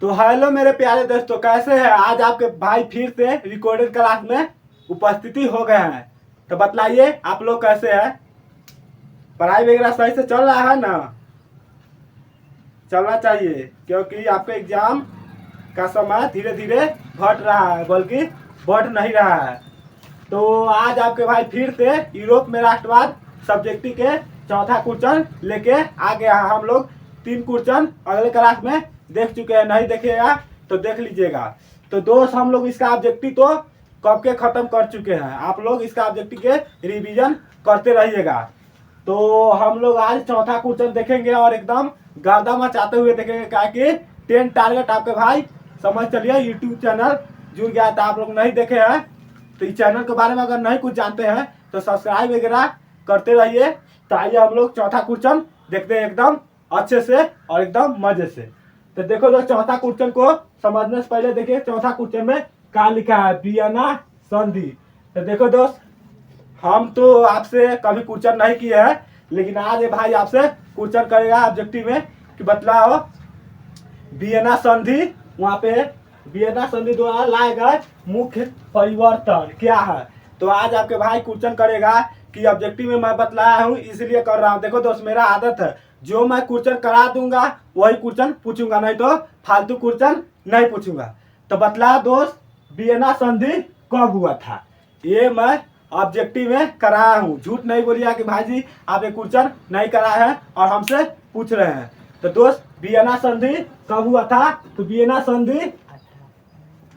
तो हेलो मेरे प्यारे दोस्तों, कैसे हैं? आज आपके भाई फिर से रिकॉर्डेड क्लास में उपस्थिति हो गए हैं। तो बतलाइए आप लोग कैसे हैं? पढ़ाई वगैरह सही से चल रहा है ना? चलना चाहिए, क्योंकि आपके एग्जाम का समय धीरे धीरे घट रहा है, बल्कि बढ़ नहीं रहा है। तो आज आपके भाई फिर से यूरोप में राष्ट्रवाद सब्जेक्ट के चौथा क्वेश्चन लेके आ गया है। हम लोग 3 क्वेश्चन अगले क्लास में देख चुके हैं, नहीं देखेगा तो देख लीजिएगा। तो दोस्त, हम लोग इसका ऑब्जेक्टिव तो कब के खत्म कर चुके हैं। आप लोग इसका ऑब्जेक्टिव के रिवीजन करते रहिएगा। तो हम लोग आज चौथा क्वेश्चन देखेंगे और एकदम गर्दा मचाते हुए देखेंगे, क्या कि 10 टारगेट आपके भाई समझ चलिए यूट्यूब चैनल जुड़ गया था। आप लोग नहीं देखे हैं तो इस चैनल के बारे में अगर नहीं कुछ जानते हैं तो सब्सक्राइब वगैरह करते रहिए। तो आइए हम लोग चौथा क्वेश्चन देखते हैं एकदम अच्छे से और एकदम मजे से। तो देखो दोस्त, चौथा क्वेश्चन को समझने से पहले देखिए चौथा क्वेश्चन में क्या लिखा है, वियना संधि। तो देखो दोस्त, हम तो आपसे कभी क्वेश्चन नहीं किए हैं, लेकिन आज ये भाई आपसे क्वेश्चन करेगा ऑब्जेक्टिव में कि बतलाओ वियना संधि, वहां पे वियना संधि द्वारा लाए गए मुख्य परिवर्तन क्या है। तो आज आपके भाई क्वेश्चन करेगा कि ऑब्जेक्टिव में मैं बतलाया हूँ इसलिए कर रहा हूँ। देखो दोस्त, मेरा आदत है जो मैं क्वेश्चन करा दूंगा वही क्वेश्चन पूछूंगा, नहीं तो फालतू क्वेश्चन नहीं पूछूंगा। तो बतला दोस्त, वियना संधि कब हुआ था, ये मैं ऑब्जेक्टिव में कराया हूँ। झूठ नहीं बोलिएगा कि भाई जी आप ये क्वेश्चन नहीं कराए हैं और हमसे पूछ रहे हैं। तो दोस्त, वियना संधि कब हुआ था? तो वियना संधि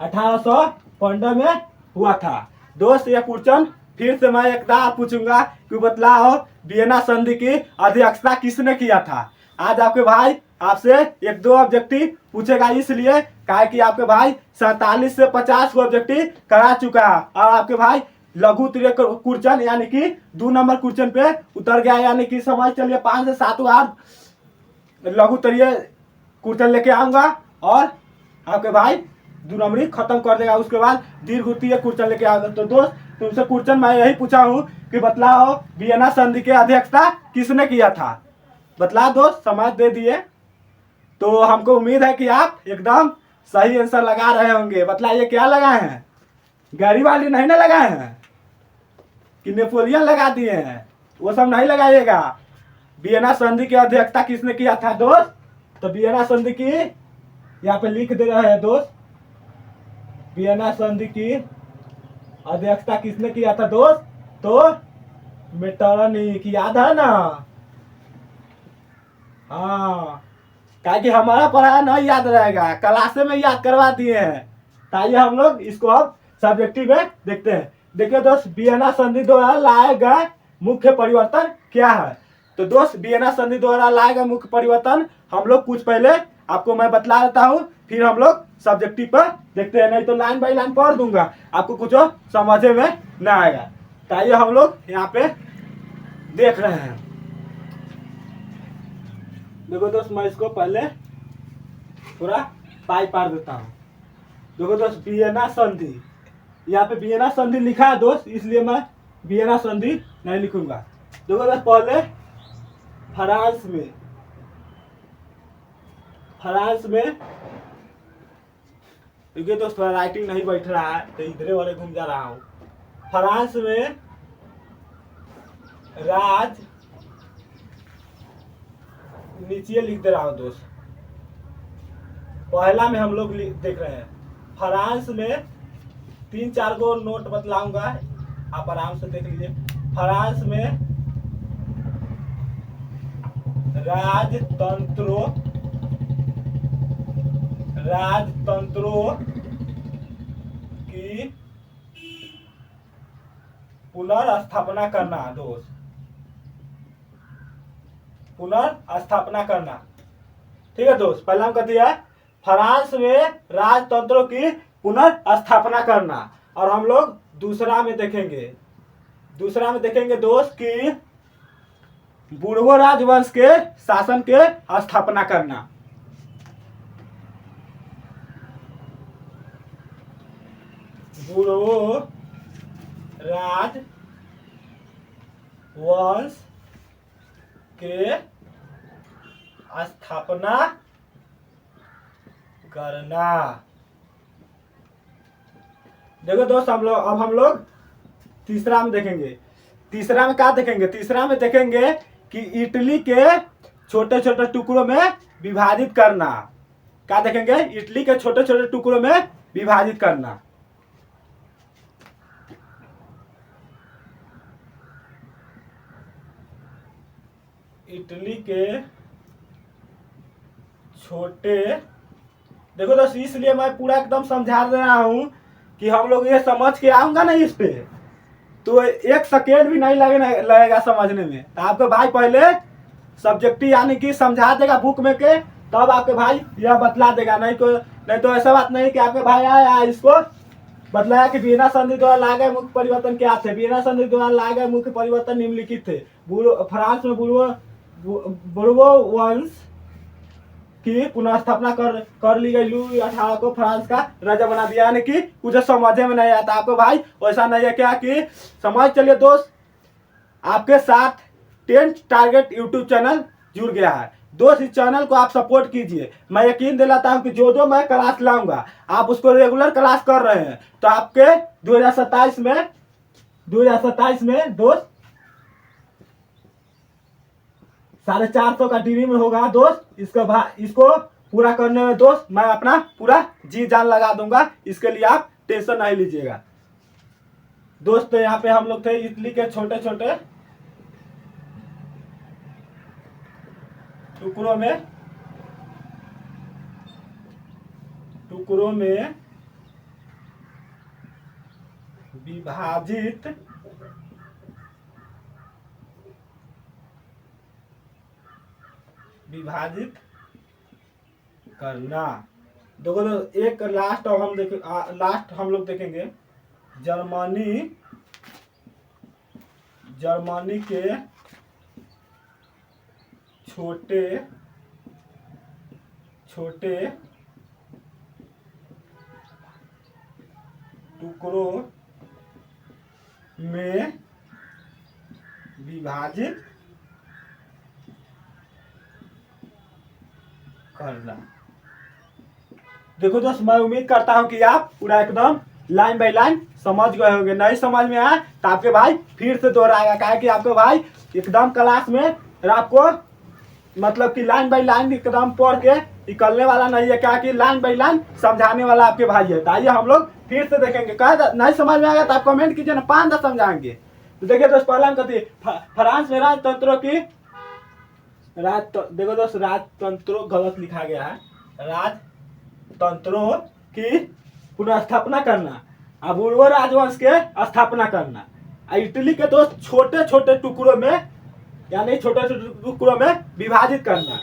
1815 में हुआ था। दोस्त, ये क्वेश्चन फिर से मैं एक बार पूछूंगा कि बतलाओ वियना संधि की अध्यक्षता किसने किया था। आज आपके भाई आपसे 1-2 ऑब्जेक्टिव पूछेगा, इसलिए कहा कि आपके भाई 47 से 50 को ऑब्जेक्टिव करा चुका है और आपके भाई लघु उत्तरीय क्वेश्चन यानी कि 2 नंबर क्वेश्चन पे उतर गया। यानी कि समझ चलिए 5 से 7 बार लघु उत्तरीय क्वेश्चन लेके आऊंगा और आपके भाई 2 नंबरी खत्म कर देगा। उसके बाद दीर्घ उत्तरीय क्वेश्चन लेके आऊंगा। तो दोस्त, तुमसे क्वेश्चन मैं यही पूछा हूँ कि बतलाओ वियना संधि की अध्यक्षता किसने किया था। बतला दोस्त, समझ दे दिए। तो हमको उम्मीद है कि आप एकदम सही आंसर लगा रहे होंगे। बतलाइए क्या लगाए हैं? गाड़ी वाली नहीं ना लगाए हैं कि नेपोलियन लगा दिए हैं? वो सब नहीं लगाइएगा। वियना संधि की अध्यक्षता किसने किया था दोस्त? तो वियना संधि की यहाँ पे लिख दे रहे हैं दोस्त, वियना संधि की अध्यक्षता किसने किया था दोस्त? तो मेटरनिख, याद है ना? हाँ, क्या कि हमारा पढ़ाया नहीं याद रहेगा, क्लासे में याद करवा दिए हैं। ताइए हम लोग इसको अब सब्जेक्टिव में देखते हैं। देखिए दोस्त, वियना संधि द्वारा लाए गए मुख्य परिवर्तन क्या है। तो दोस्त, वियना संधि द्वारा लाए गए मुख्य परिवर्तन हम लोग कुछ पहले आपको मैं बतला देता हूँ, फिर हम लोग सब्जेक्टिव पर देखते हैं। नहीं तो लाइन बाई लाइन पढ़ दूंगा, आपको कुछ समझे में ना आएगा। ताइए हम लोग यहाँ पे देख रहे हैं। देखो दोस्त, मैं इसको पहले थोड़ा पाई पार देता हूँ। देखो दोस्त, वियना संधि, यहाँ पे वियना संधि लिखा है दोस्त, इसलिए मैं वियना संधि नहीं लिखूंगा। देखो दोस्त, पहले फ्रांस में देखिए दोस्त, राइटिंग नहीं बैठ रहा है तो इधरे वाले घूम जा रहा हूँ। फ्रांस में राज, नीचे लिख दे रहा हूँ दोस्त। पहला में हम लोग देख रहे हैं फ्रांस में 3-4 गो नोट बतलाऊंगा, आप आराम से देख लीजिए। फ्रांस में राजतंत्रों की पुनर्स्थापना करना दोस्त, पुनर्स्थापना करना। ठीक है दोस्त, पहला हम कहते हैं फ्रांस में राजतंत्रों की पुनर्स्थापना करना। और हम लोग दूसरा में देखेंगे दोस्त कि बुर्गो राजवंश के शासन के स्थापना करना। बुर्गो राजवंश के स्थापना करना। देखो दोस्त हम लोग तीसरा में देखेंगे। तीसरा में क्या देखेंगे? तीसरा में देखेंगे कि इडली के छोटे छोटे टुकड़ों में विभाजित करना। क्या देखेंगे? इडली के छोटे छोटे टुकड़ों में विभाजित करना। इडली के छोटे, देखो दोस्त इसलिए मैं पूरा एकदम समझा दे रहा हूं कि हम लोग ये समझ के आऊंगा ना इस पे तो 1 सेकेंड भी नहीं लगेगा समझने में। तो आपके भाई पहले सब्जेक्टिव यानी कि समझा देगा बुक में के, तब आपके भाई यह बतला देगा। नहीं तो ऐसा बात नहीं कि आपके भाई आया इसको बतलाया कि बिना संधि द्वारा लाए गए मुख्य परिवर्तन क्या थे। बिना संधि द्वारा लाए गए मुख्य परिवर्तन निम्नलिखित थे। फ्रांस में बुर्बो वंश की पुनर्स्थापना कर ली गई। लुई 18 को फ्रांस का राजा बना दिया। यानी कि कुछ समझे में नहीं आता आपको भाई, वैसा नहीं है क्या कि समझ चलिए दोस्त, आपके साथ 10 टारगेट यूट्यूब चैनल जुड़ गया है दोस्त। इस चैनल को आप सपोर्ट कीजिए। मैं यकीन दिलाता हूं कि जो मैं क्लास लाऊंगा आप उसको रेगुलर क्लास कर रहे हैं तो आपके 2027 में दोस्त 450 का ड्रीम होगा दोस्त। इसको पूरा करने में दोस्त मैं अपना पूरा जी जान लगा दूंगा। इसके लिए आप टेंशन नहीं लीजिएगा दोस्त। तो यहाँ पे हम लोग थे इडली के छोटे छोटे टुकड़ों में विभाजित करना। देखो तो एक लास्ट हम लोग देखेंगे जर्मनी के छोटे टुकड़ों में विभाजित करना। देखो दोस्त मैं उम्मीद करता हूं कि आप पूरा एकदम लाइन बाय लाइन समझ गए होंगे। नहीं समझ में आया तो आपके भाई फिर से दोहराएगा, क्या कि आपके भाई एकदम क्लास में आपको मतलब कि लाइन बाय लाइन एकदम पढ़ के निकलने वाला नहीं है, क्या कि लाइन बाय लाइन समझाने वाला आपके भाई है। तो आइए हम लोग फिर से देखेंगे। कहा नहीं समझ में आएगा तो आप कमेंट कीजिए ना, 5-10 समझाएंगे। तो देखिए दोस्त पहला हम कहते फ्रांस में राजतंत्रों की देखो दोस्त राजतंत्रों गलत लिखा गया है। राजतंत्रों की पुनर्स्थापना करना, अब उर्वर राजवंश के स्थापना करना। इटली के दोस्त छोटे छोटे टुकड़ों में यानी छोटे छोटे टुकड़ों में विभाजित करना,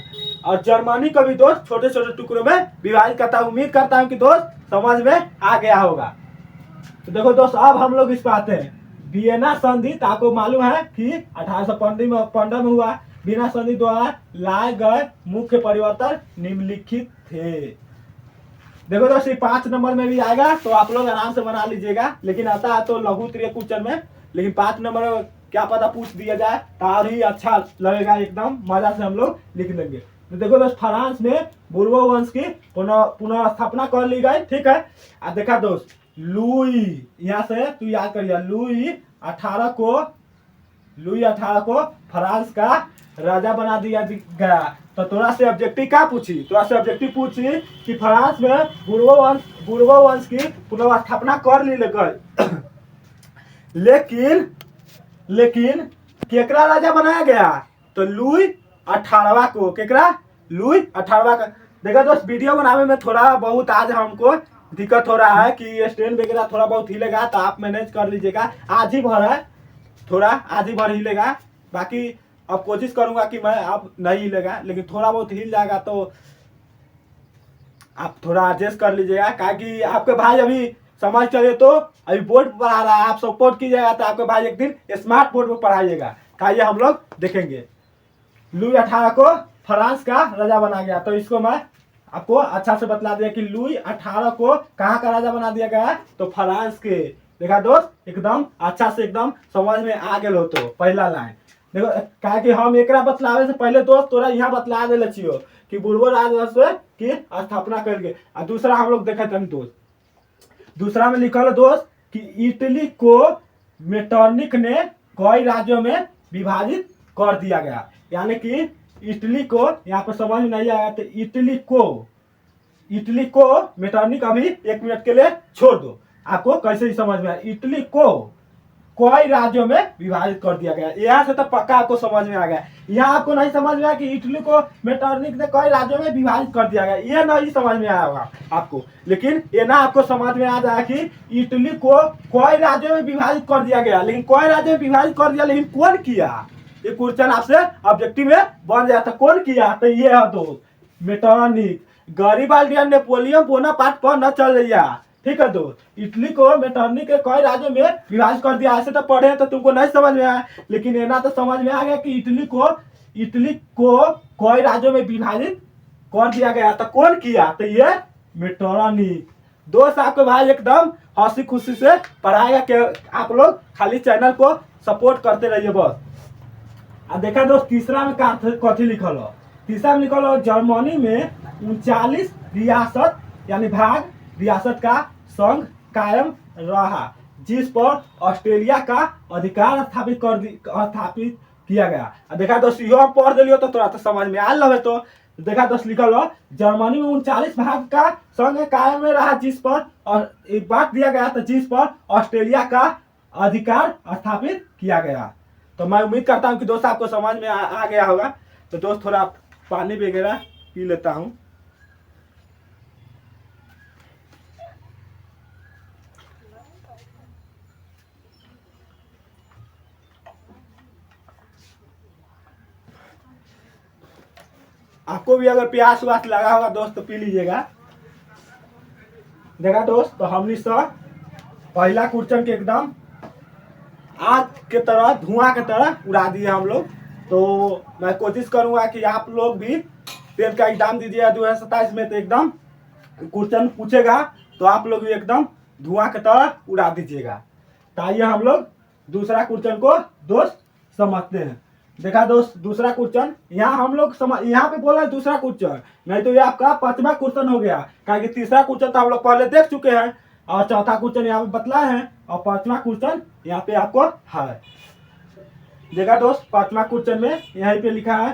और जर्मनी को भी दोस्त छोटे छोटे टुकड़ों में विभाजित करता। उम्मीद करता हूँ कि दोस्त समझ में आ गया होगा। तो देखो दोस्त अब हम लोग इस पर आते हैं। वियना संधि तो आपको मालूम है कि 1815 में हुआ। वियना संधि द्वारा लाए गए मुख्य परिवर्तन निम्नलिखित थे। देखो दोस्त 5 नंबर में भी आएगा तो आप लोग आराम से बना लीजिएगा, लेकिन आता है तो लघु क्वेश्चन में, लेकिन 5 नंबर में क्या पता पूछ दिया जाए तो और ही अच्छा लगेगा, एकदम मजा से हम लोग लिख लेंगे। तो देखो दोस्त फ्रांस में बुर्बो वंश की पुनर्स्थापना कर ली गई, ठीक है। अब देखा दोस्त लुई, यहाँ से तू याद करिए, लुई 18 को फ्रांस का राजा बना दिया गया। तो थोड़ा से ऑब्जेक्टिव क्या पूछी? थोड़ा से ऑब्जेक्टिव पूछी कि फ्रांस में बुर्बो वंश की पुनर्स्थापना कर ली गई लेकिन केकरा राजा बनाया गया? तो लुई 18वां को। केकरा? लुई 18वां का। देखा दोस्त वीडियो बनाने में थोड़ा बहुत आज हमको दिक्कत हो रहा है कि स्टैंड वगैरह थोड़ा बहुत हिलेगा, तो आप मैनेज कर लीजिएगा। आज ही भर है, थोड़ा आज ही भर हिलेगा, बाकी अब कोशिश करूंगा कि मैं अब नहीं हिलेगा, लेकिन थोड़ा बहुत हिल जाएगा तो आप थोड़ा एडजस्ट कर लीजिएगा। क्या कि आपके भाई अभी समझ चले तो अभी बोर्ड पर पढ़ा रहा है, आप सपोर्ट कीजिएगा तो आपके भाई एक दिन स्मार्ट बोर्ड पर पढ़ाइएगा। ये हम लोग देखेंगे। लुई 18 को फ्रांस का राजा बना गया, तो इसको मैं आपको अच्छा से बतला दिया कि लुई 18 को कहाँ का राजा बना दिया गया? तो फ्रांस के। देखा दोस्त एकदम अच्छा से एकदम समझ में आ गए हो। तो पहला लाइन देखो का कि हम एकरा बतलावे से पहले दोस्त तोरा यहाँ बतला देले छियो कि बुढ़बो राजस्व की स्थापना करके। और दूसरा हम लोग देखे तनी दोस्त, दूसरा में लिखल है दोस्त कि इटली को मेटरनिक ने कई राज्यों में विभाजित कर दिया गया। यानी कि इटली को यहाँ पर समझ में नहीं आया तो इटली को मेटरनिक अभी 1 मिनट के लिए छोड़ दो, आपको कैसे ही समझ में आया। इटली को कई राज्यों में विभाजित कर दिया गया, यहाँ से तो पक्का आपको समझ में आ गया। यहाँ आपको नहीं समझ में आया कि इटली को मेटरनिक ने कई राज्यों में विभाजित कर दिया गया, ये नहीं समझ में आया होगा आपको। लेकिन ये ना आपको समझ में आ जाए कि इटली को कई राज्यों में विभाजित कर दिया गया, लेकिन कई राज्यों में विभाजित कर दिया, लेकिन कौन किया, ये क्वेश्चन आपसे ऑब्जेक्टिव में बन जाता। कौन किया, तो ये है दोस्त मेटरनिक। गैरिबाल्डी और नेपोलियन बोनापार्ट पर न चल रही है, ठीक है दोस्त। इटली को मेटरनिक के कई राज्यों में विभाजित कर दिया, ऐसे तो पढ़े तो तुमको नहीं समझ में आया, लेकिन ये ना तो समझ में आ गया कि इटली को कई राज्यों में विभाजित कर दिया गया। तो कौन किया, तो ये मेटरनिक। दोस्त आपके भाई एकदम हंसी खुशी से पढ़ाएगा कि आप लोग खाली चैनल को सपोर्ट करते रहिए बस। देखा दोस्त तीसरा में कथी लिखल हो, तीसरा में लिखल हो जर्मनी में 39 रियासत यानी भाग रियासत का संघ कायम रहा, जिस पर ऑस्ट्रेलिया का अधिकार स्थापित किया गया। देखा दोस्त यो हम पढ़ दिलियो तो थोड़ा तो समझ में आ लगे। तो देखा दोस्त लिखल हो जर्मनी में 39 भाग का संघ कायम में रहा, जिस पर एक बात दिया गया था, जिस पर ऑस्ट्रेलिया का अधिकार स्थापित किया गया। तो मैं उम्मीद करता हूँ कि दोस्त आपको समझ में आ गया होगा। तो दोस्त थोड़ा पानी वगैरह पी लेता हूँ। आपको भी अगर प्यास व्यास लगा होगा दोस्त तो पी लीजिएगा। देखा दोस्त तो हमने सब पहला क्वेश्चन के एकदम आग के तरह धुआं के तरह उड़ा दिए हम लोग। तो मैं कोशिश करूंगा कि आप लोग भी 10th का एग्जाम दीजिएगा 2027 में, तो एकदम क्वेश्चन पूछेगा तो आप लोग भी एकदम धुआं के तरह उड़ा दीजिएगा। तो आइए हम लोग दूसरा क्वेश्चन को दोस्त समझते हैं। देखा दोस्त दूसरा क्वेश्चन यहाँ हम लोग यहाँ पे बोला दूसरा क्वेश्चन, नहीं तो ये आपका 5वां क्वेश्चन हो गया, क्योंकि तीसरा क्वेश्चन तो हम लोग पहले देख चुके हैं और चौथा क्वेश्चन यहाँ पे बतला है और 5वां क्वेश्चन यहाँ पे आपको है। देखा दोस्त 5वां क्वेश्चन में यहीं पे लिखा है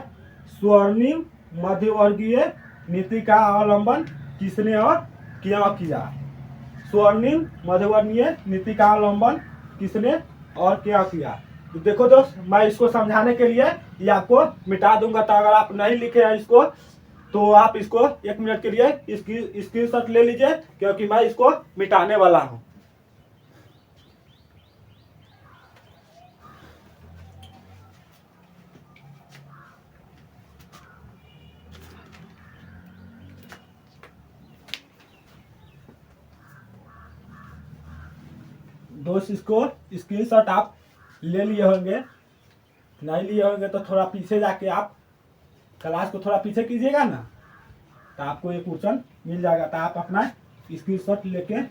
स्वर्णिम मध्यवर्गीय नीति का अवलंबन किसने और क्यों किया। स्वर्णिम मध्यवर्गीय नीति का अवलंबन किसने और क्यों किया। तो देखो दोस्त मैं इसको समझाने के लिए ये आपको मिटा दूंगा, तो अगर आप नहीं लिखे हैं इसको तो आप इसको 1 मिनट के लिए इसकी स्क्रीनशॉट ले लीजिए, क्योंकि मैं इसको मिटाने वाला हूं। दोस्त इसको स्क्रीनशॉट आप ले लिए होंगे, नहीं लिए होंगे तो थोड़ा पीछे जाके आप क्लास को थोड़ा पीछे कीजिएगा ना, तो आपको ये क्वेश्चन मिल जाएगा। तो आप अपना स्क्रीनशॉट लेके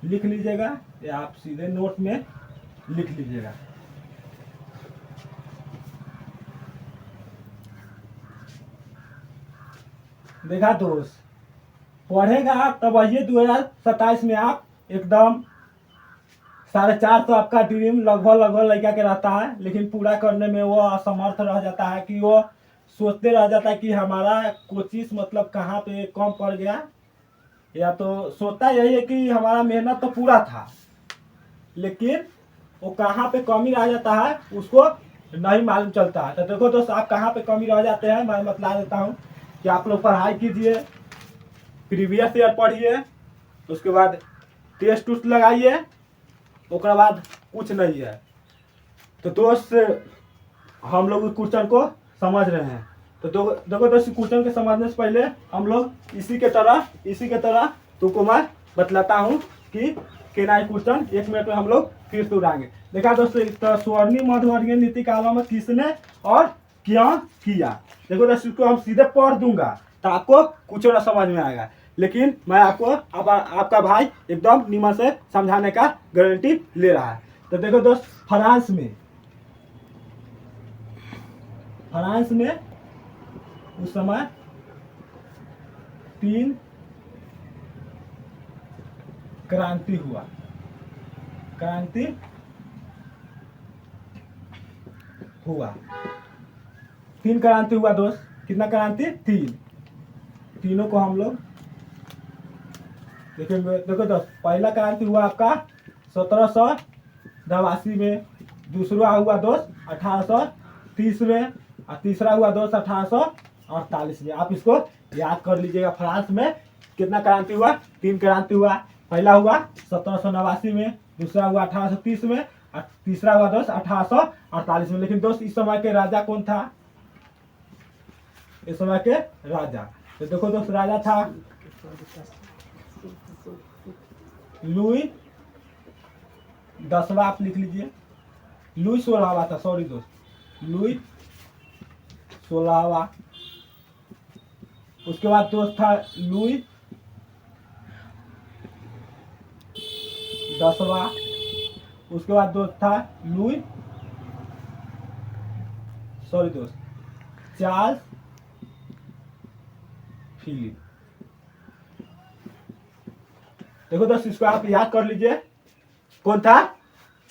लिख लीजिएगा या आप सीधे नोट में लिख लीजिएगा। देखा दोस्त पढ़ेगा तब ये 2027 में आप एकदम 450 आपका ड्रीम लगभग लड़का के रहता है, लेकिन पूरा करने में वो असमर्थ रह जाता है कि वो सोचते रह जाता है कि हमारा कोशिश मतलब कहाँ पे कम पड़ गया, या तो सोचता यही है कि हमारा मेहनत तो पूरा था लेकिन वो कहाँ पे कमी रह जाता है उसको नहीं मालूम चलता है। तो देखो दोस्त आप कहाँ पे कमी रह जाते हैं मैं बतला देता हूँ कि आप लोग पढ़ाई कीजिए, प्रीवियस ईयर पढ़िए, उसके बाद टेस्ट उस्ट लगाइए, उसके बाद कुछ नहीं है। तो दोस्त हम लोग क्वेश्चन को समझ रहे हैं, तो देखो दोस्त क्वेश्चन के समझने से पहले हम लोग इसी के तरह तुमको मैं बतलाता हूँ कि केना क्वेश्चन 1 मिनट में हम लोग फिर से उड़ाएंगे। देखा दोस्तों तो स्वर्णिम मध्यवर्गीय नीति का अवलंबन किसने और क्यों किया। देखो दोस्तों इसको हम सीधे पढ़ दूंगा तो आपको कुछ ना समझ में आएगा, लेकिन मैं आपको आपका भाई एकदम नियम से समझाने का गारंटी ले रहा है। तो देखो दोस्त फ्रांस में उस समय 3 क्रांति हुआ। क्रांति हुआ 3 क्रांति हुआ दोस्त। कितना क्रांति? 3। तीनों को हम लोग देखेंगे। देखो दोस्त, पहला क्रांति हुआ आपका 1782 में, दूसरा हुआ दोस्त 1830 में, और तीसरा हुआ दोस्त 1848 में। आप इसको याद कर लीजिएगा। फ्रांस में कितना क्रांति हुआ? 3 क्रांति हुआ। पहला हुआ 1789 में, दूसरा हुआ 1830 में, और तीसरा हुआ दोस्त 1848 में। लेकिन दोस्त इस समय के राजा कौन था? इस समय के राजा, तो देखो दोस्त, राजा था लुई 10वां। आप लिख लीजिए, लुई 16वां था, सॉरी दोस्त, लुई 16वां। उसके बाद दोस्त था लुई 10वां। उसके बाद दोस्त था लुई, सॉरी दोस्त, चार्ल्स फिलिप। देखो दोस्त, इसको आप याद कर लीजिए, कौन था?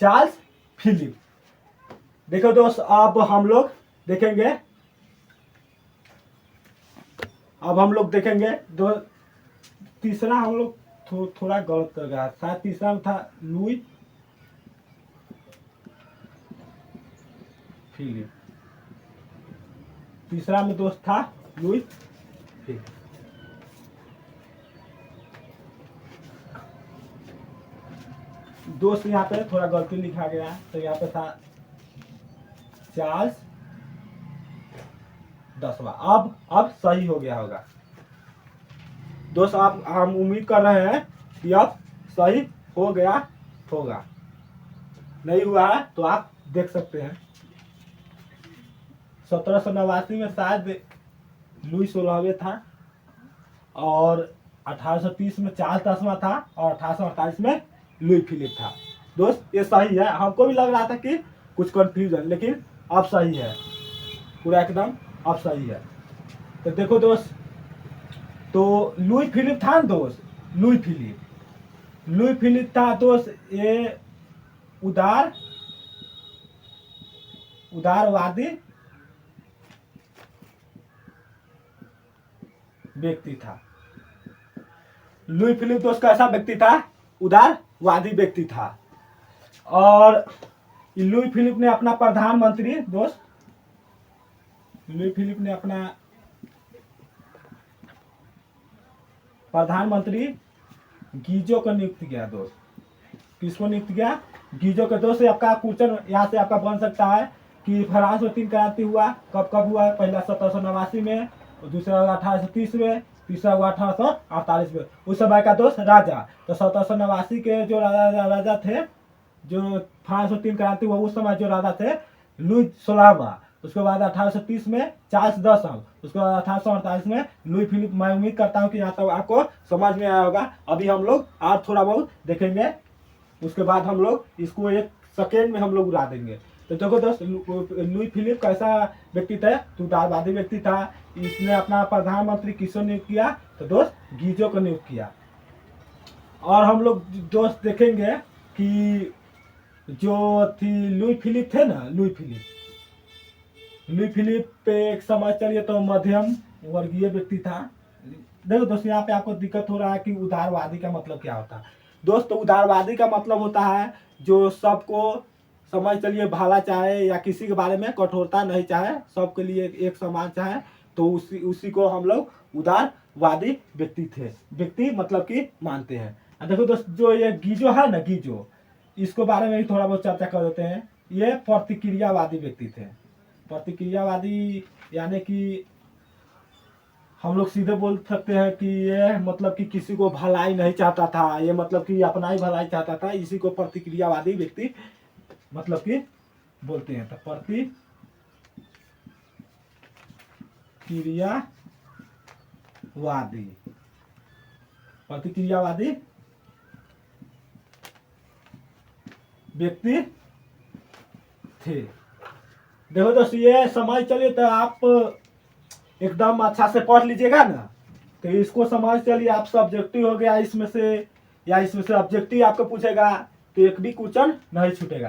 Charles Philip. देखो दोस्त, अब हम लोग देखेंगे, दो तीसरा हम लोग थोड़ा गलत कर गया। शायद तीसरा में था लुई फिलिप। तीसरा में दोस्त था लुई फिलिप। दोस्त यहाँ पे थोड़ा गलती लिखा गया है, तो यहाँ पे था चार्ल्स 10वां। अब सही हो गया होगा दोस्त। आप हम उम्मीद कर रहे हैं कि अब सही हो गया होगा। नहीं हुआ है तो आप देख सकते हैं। 1789 में शायद लुई 16वें था, और 1830 में चार्ल्स 10वां था, और 1848 में लुई फिलिप था। दोस्त ये सही है। हमको भी लग रहा था कि कुछ कंफ्यूजन, लेकिन अब सही है, पूरा एकदम अब सही है। तो देखो दोस्त, तो लुई फिलिप था ना दोस्त, लुई फिलिप था दोस्त। ये उदारवादी व्यक्ति था। लुई फिलिप दोस्त कैसा व्यक्ति था? उदारवादी व्यक्ति था। और लुई फिलिप ने अपना प्रधानमंत्री दोस्त, लुई फिलिप ने अपना प्रधानमंत्री गीजो को नियुक्त किया दोस्त। किसको नियुक्त किया? गीजो के। दोस्त आपका क्वेश्चन यहाँ से आपका बन सकता है कि फ्रांस में 3 क्रांति हुआ, कब कब हुआ? पहला 1789 में, दूसरा हुआ 1830 में, तीसरा हुआ 1848 में। उस समय का दोस्त राजा, तो 1789 के जो राजा थे, जो फ्रांस में 3 क्रांति हुआ, उस समय जो राजा थे लुई 16वां। उसके बाद 1830 में चार्ल्स 10वां। उसके बाद 1848 में लुई फिलिप। मैं उम्मीद करता हूँ कि यहाँ तक आपको समझ में आया होगा। अभी हम लोग और थोड़ा बहुत देखेंगे, उसके बाद हम लोग इसको 1 सेकेंड में हम लोग उड़ा देंगे। तो देखो दोस्त, लुई फिलिप कैसा व्यक्ति था? तो उदारवादी व्यक्ति था। इसने अपना प्रधानमंत्री किसको नियुक्त किया? तो दोस्त गीजो को नियुक्त किया। और हम लोग दोस्त देखेंगे कि जो थी लुई फिलिप थे ना, लुई फिलिप पे एक समझ चलिए तो मध्यम वर्गीय व्यक्ति था। देखो दोस्त, यहाँ पे आपको दिक्कत हो रहा है कि उदारवादी का मतलब क्या होता है। दोस्त उदारवादी का मतलब होता है जो सबको समझ चलिए भला चाहे, या किसी के बारे में कठोरता नहीं चाहे, सबके लिए एक समान चाहे, तो उसी को हम लोग उदारवादी व्यक्ति मतलब कि मानते हैं। देखो दोस्त, जो ये गीजो है ना, गीजो, इसको बारे में भी थोड़ा बहुत चर्चा कर देते हैं। ये प्रतिक्रियावादी व्यक्ति थे। प्रतिक्रियावादी यानी कि हम लोग सीधे बोल सकते हैं कि ये मतलब कि किसी को भलाई नहीं चाहता था, ये मतलब कि अपना ही भलाई चाहता था। इसी को प्रतिक्रियावादी व्यक्ति मतलब कि बोलते हैं। तो प्रतिक्रियावादी व्यक्ति थे। देखो दोस्तों, ये समझ चलिए तो आप एकदम अच्छा से पढ़ लीजिएगा ना। तो इसको समझ चलिए, आप सब्जेक्टिव हो गया इसमें से, या इसमें से ऑब्जेक्टिव आपको पूछेगा तो एक भी क्वेश्चन नहीं छूटेगा।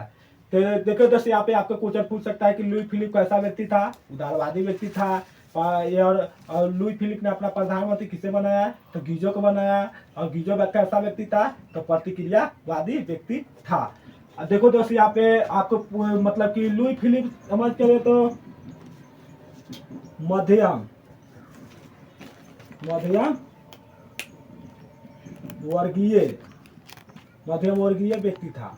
तो देखो दोस्तों, यहाँ पे आपको क्वेश्चन पूछ सकता है कि लुई फिलिप कैसा व्यक्ति था। उदारवादी व्यक्ति था। ये और लुई फिलिप ने अपना प्रधानमंत्री किसे बनाया, तो गीजो को बनाया। और गीजो कैसा व्यक्ति था, तो प्रतिक्रियावादी व्यक्ति था। अब देखो दोस्तों, यहाँ पे आपको मतलब कि लुई फिलिप समझ के तो मध्यम मध्यम वर्गीय मध्यम वर्गीय व्यक्ति था।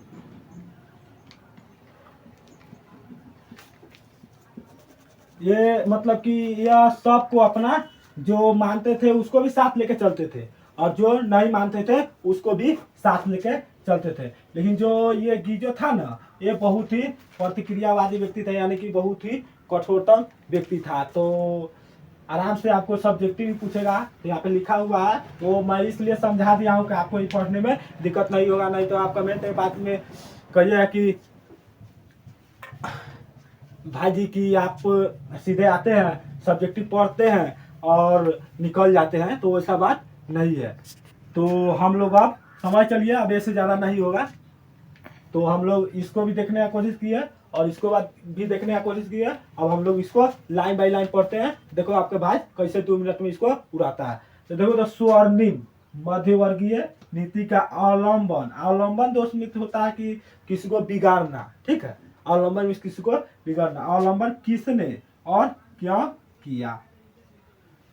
ये मतलब कि यह सबको अपना जो मानते थे उसको भी साथ लेके चलते थे, और जो नहीं मानते थे उसको भी साथ लेके चलते थे। लेकिन जो ये गीजो था ना, ये बहुत ही प्रतिक्रियावादी व्यक्ति था, यानी कि बहुत ही कठोरतम व्यक्ति था। तो आराम से आपको सब्जेक्टिव भी पूछेगा तो यहाँ पे लिखा हुआ है, वो मैं इसलिए समझा दिया हूँ कि आपको ये पढ़ने में दिक्कत नहीं होगा। नहीं तो आप कमेंट में बाद में कहिएगा कि भाई जी की आप सीधे आते हैं, सब्जेक्टिव पढ़ते हैं और निकल जाते हैं, तो वैसा बात नहीं है। तो हम लोग अब समझ चलिए, अब ऐसे ज़्यादा नहीं होगा। तो हम लोग इसको भी देखने की कोशिश की है और इसको बाद भी देखने की कोशिश की है। अब हम लोग इसको लाइन बाय लाइन पढ़ते हैं। देखो आपके भाई कैसे 2 मिनट में इसको उड़ाता है। तो देखो तो स्वर्णिम मध्यवर्गीय नीति का अवलंबन। अवलंबन दोस्त मित्र होता है कि किसी को बिगाड़ना, ठीक है। अवलंबन में किसी को बिगाड़ना। अवलंबन किसने और क्यों किया।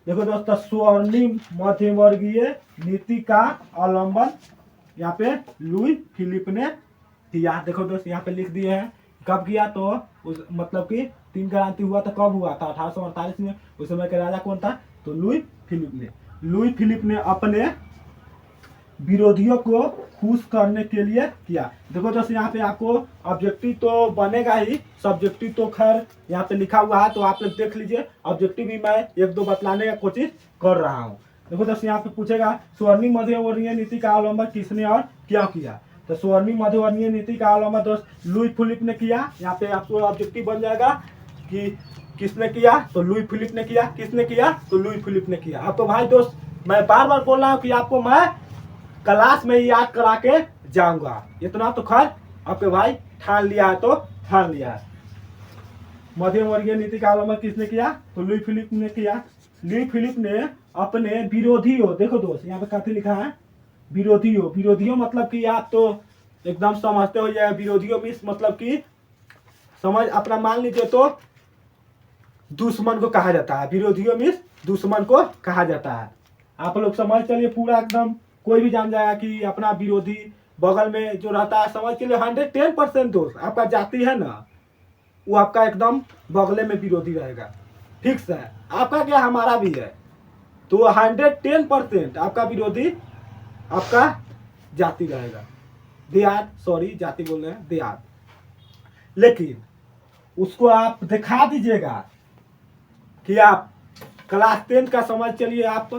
देखो दोस्तों, स्वर्णिम मध्यवर्गीय नीति का अवलंबन यहाँ पे लुई फिलिप ने किया। देखो दोस्त, यहाँ पे लिख दिए हैं कब किया, तो उस मतलब कि 3 क्रांति हुआ था, कब हुआ था 1848 में। उस समय के राजा कौन था, तो लुई फिलिप ने अपने विरोधियों को खुश करने के लिए किया। देखो दोस्तों, यहाँ पे आपको ऑब्जेक्टिव तो बनेगा ही, सब्जेक्टिव तो खैर यहाँ पे लिखा हुआ है, तो आप लोग देख लीजिए। ऑब्जेक्टिव भी मैं 1-2 बतलाने का कोशिश कर रहा हूँ। देखो दोस्तों, यहाँ पे पूछेगा स्वर्णिम मध्यवर्गीय नीति का अवलंबन किसने और क्यों किया। तो स्वर्णिम मध्यवर्गीय नीति का अवलंबन दोस्त लुई फिलिप ने किया। यहाँ पे आपको ऑब्जेक्टिव बन जाएगा कि किसने किया, तो लुई फिलिप ने किया। किसने किया, तो लुई फिलिप ने किया। अब तो भाई दोस्त, मैं बार बार बोल रहा हूँ कि आपको मैं क्लास में याद करा के जाऊंगा, इतना तो खैर आपके भाई ठान लिया है, तो ठान लिया है। मध्यम वर्गीय नीति का अवलंबन किसने किया, तो लुई फिलिप ने किया। लुई फिलिप ने अपने विरोधियों, देखो दोस्त यहाँ पे काफी लिखा है विरोधियों मतलब कि आप तो एकदम समझते हो जाए। विरोधियों मीन्स मतलब कि समझ अपना मान लीजिए तो दुश्मन को कहा जाता है। विरोधियों मीन्स दुश्मन को कहा जाता है। आप लोग समझ चलिए पूरा एकदम, कोई भी जान जाएगा कि अपना विरोधी बगल में जो रहता है, समझ के लिए 110% दोस्त आपका जाति है ना, वो आपका एकदम बगले में विरोधी रहेगा। ठीक से आपका क्या, हमारा भी है। तो 110% आपका विरोधी आपका जाति रहेगा, देहात, सॉरी जाति बोल रहे हैं, देहात। लेकिन उसको आप दिखा दीजिएगा कि आप क्लास 10 का समझ चलिए, आप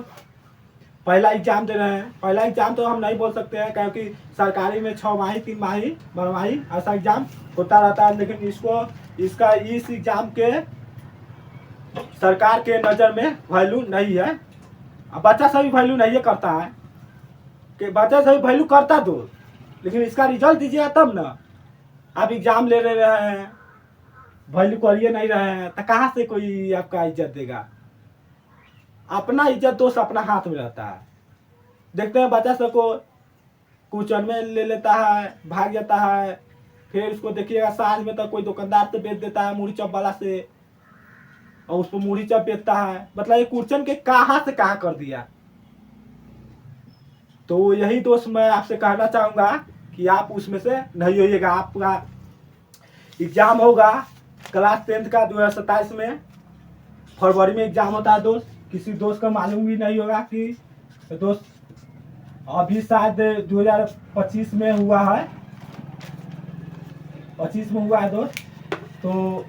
पहला एग्जाम दे रहे हैं। पहला एग्जाम तो हम नहीं बोल सकते हैं, क्योंकि सरकारी में 6 माही 3 माही 12 माही ऐसा एग्जाम होता रहता है। लेकिन इस एग्जाम के सरकार के नज़र में वैल्यू नहीं है। अब बच्चा सभी वैल्यू नहीं करता है, कि बच्चा सभी वैल्यू करता तो, लेकिन इसका रिजल्ट दीजिएगा तब ना। आप एग्जाम ले रहे हैं, वैल्यू करिए नहीं रहे हैं, तो कहाँ से कोई आपका इज्जत देगा। अपना इज्जत दोस्त अपना हाथ में रहता है। देखते हैं बच्चा सबको क्वेश्चन में ले लेता है, भाग जाता है। फिर उसको देखिएगा साँझ में तो कोई दुकानदार से बेच देता है मुड़ी चप वाला से, और उसको मुड़ी चप बेचता है। मतलब ये क्वेश्चन के कहाँ से कहाँ कर दिया। तो यही दोस्त मैं आपसे कहना चाहूँगा कि आप उसमें से नहीं होइएगा। आपका एग्जाम होगा क्लास 10 का 2027 में, फरवरी में एग्जाम होता है दोस्त। किसी दोस्त को मालूम भी नहीं होगा कि दोस्त अभी शायद 2025 में हुआ है, 25 में हुआ है दोस्त। तो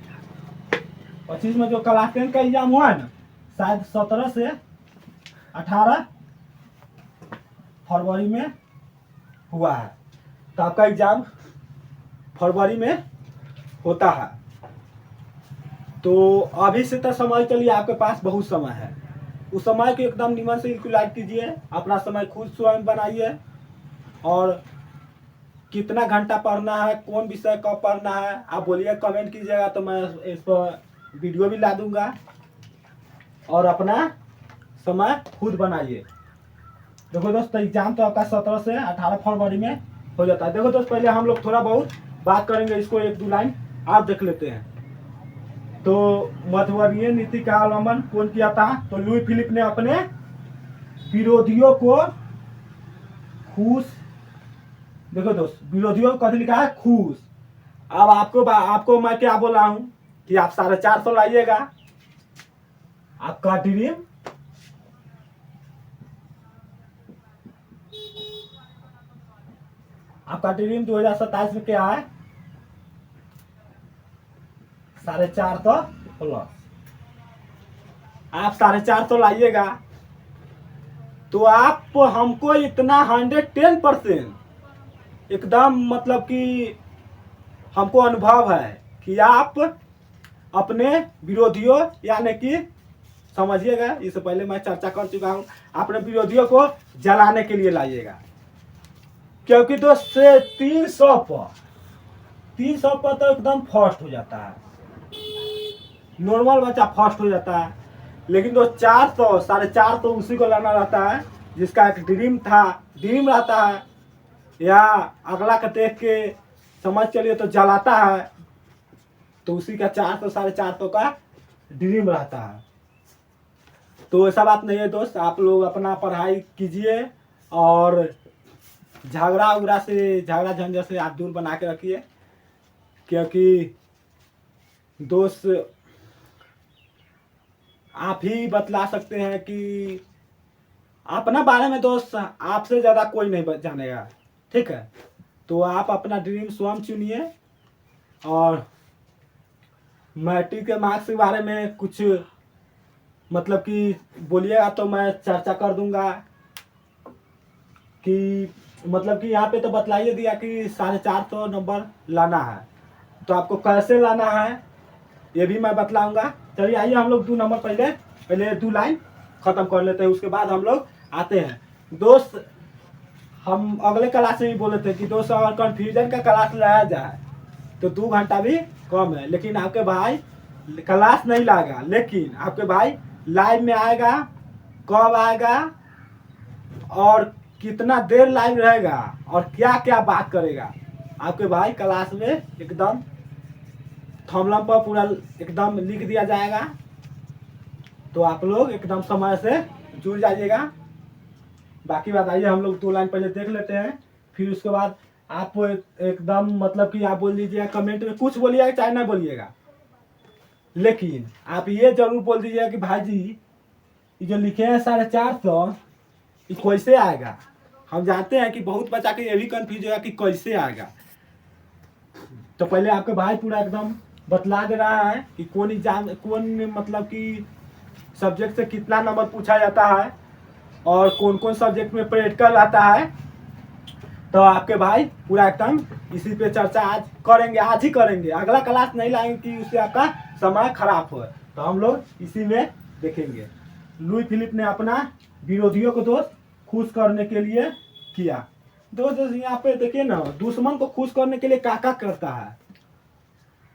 25 में जो क्लास 10 का एग्जाम हुआ है ना, शायद 17 से 18 फरवरी में हुआ है। तो आपका एग्जाम फरवरी में होता है। तो अभी से तो समझ चलिए आपके पास बहुत समय है, उस समय को एकदम निमन से यूटिलाइज कीजिए, अपना समय खुद स्वयं बनाइए और कितना घंटा पढ़ना है, कौन विषय कब पढ़ना है आप बोलिए, कमेंट कीजिएगा तो मैं इस पर वीडियो भी ला दूंगा और अपना समय खुद बनाइए। देखो दोस्त, एग्जाम तो आपका 17 से 18 फरवरी में हो जाता है। देखो दोस्त, पहले हम लोग थोड़ा बहुत बात करेंगे, इसको एक दो लाइन आप देख लेते हैं। तो मध्यवर्गीय नीति का अवलंबन कौन किया था? तो लुई फिलिप ने अपने विरोधियों को खुश, देखो दोस्त, विरोधियों को कभी लिखा है खुश। अब आपको मैं क्या बोल रहा हूं कि आप 450 लाइएगा, आपका ड्रीम आपका ड्रीम 2027 में क्या है? 450 प्लस। आप 450 लाइएगा तो आप हमको इतना 110% एकदम मतलब कि हमको अनुभव है कि आप अपने विरोधियों, यानी कि समझिएगा, इससे पहले मैं चर्चा कर चुका हूं, अपने विरोधियों को जलाने के लिए लाइएगा। क्योंकि दोस्त से 300 पर तो एकदम फर्स्ट हो जाता है, नॉर्मल बच्चा फर्स्ट हो जाता है, लेकिन दोस्त 400 450 तो उसी को लाना रहता है जिसका एक ड्रीम रहता है, या अगला का देख के समझ चलिए तो जलाता है, तो उसी का 400 450 का ड्रीम रहता है। तो ऐसा बात नहीं है दोस्त, आप लोग अपना पढ़ाई कीजिए और झगड़ा झंझट से आप दूर बना के रखिए। क्योंकि दोस्त आप ही बतला सकते हैं कि अपना बारे में दोस्त आपसे ज़्यादा कोई नहीं जानेगा, ठीक है? तो आप अपना ड्रीम स्वयं चुनिए और मैट्रिक के मार्क्स के बारे में कुछ मतलब कि बोलिएगा तो मैं चर्चा कर दूंगा कि मतलब कि यहाँ पे तो बतलाइए दिया कि 450 नंबर लाना है, तो आपको कैसे लाना है ये भी मैं बतलाऊंगा। चलिए आइए हम लोग 2 नंबर पहले 2 लाइन ख़त्म कर लेते हैं, उसके बाद हम लोग आते हैं। दोस्त हम अगले क्लास में भी बोले थे कि दोस्त अगर कन्फ्यूजन का क्लास लाया जाए तो 2 घंटा भी कम है, लेकिन आपके भाई क्लास नहीं लाएगा, लेकिन आपके भाई लाइव में आएगा, कब आएगा और कितना देर लाइव रहेगा और क्या क्या बात करेगा, आपके भाई क्लास में एकदम थंबनेल पर पूरा एकदम लिख दिया जाएगा। तो आप लोग एकदम समय से जुड़ जाइएगा। बाकी बात आइए हम लोग 2 लाइन पहले देख लेते हैं, फिर उसके बाद आप एकदम मतलब कि आप बोल दीजिएगा, कमेंट में कुछ बोलिएगा चाहे ना बोलिएगा, लेकिन आप ये जरूर बोल दीजिएगा कि भाई जी ये जो लिखे हैं 450 ये कैसे आएगा। हम जानते हैं कि बहुत बच्चा के ये भी कंफ्यूज होगा कि कैसे आएगा। तो पहले आपके भाई पूरा एकदम बतला दे रहा है कि कौन मतलब कि सब्जेक्ट से कितना नंबर पूछा जाता है और कौन कौन सब्जेक्ट में प्रैक्टिकल आता है। तो आपके भाई पूरा एकदम इसी पे चर्चा आज ही करेंगे, अगला क्लास नहीं लाएंगे कि उससे आपका समय खराब हो। तो हम लोग इसी में देखेंगे। लुई फिलिप ने अपना विरोधियों को दोस्त खुश करने के लिए किया। दोस्त यहाँ पे देखिए ना, दुश्मन को खुश करने के लिए क्या करता है।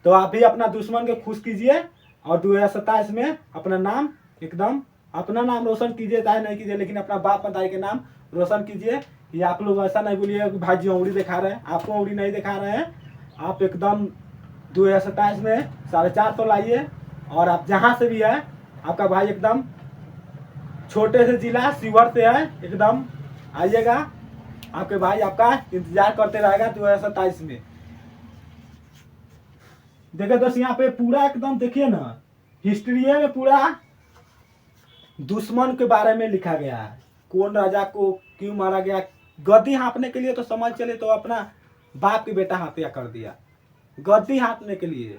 तो आप भी अपना दुश्मन को खुश कीजिए और 2027 में अपना नाम रोशन कीजिए, चाहे नहीं कीजिए, लेकिन अपना बाप मताई के नाम रोशन कीजिए। कि आप लोग ऐसा नहीं बोलिए कि भाई जी उंगली दिखा रहे हैं, आपको उंगली नहीं दिखा रहे हैं। आप एकदम 2027 में 450 लाइए और आप जहाँ से भी है, आपका भाई एकदम छोटे से जिला शिवर से है, एकदम आइएगा, आपके भाई आपका इंतजार करते रहेगा 2027 में। देखिए दोस्त यहाँ पे पूरा एकदम देखिए ना, हिस्ट्री में पूरा दुश्मन के बारे में लिखा गया है, कौन राजा को क्यों मारा गया। गद्दी हाँपने के लिए तो समझ चले तो अपना बाप के बेटा हत्या कर दिया, गद्दी हाँपने के लिए,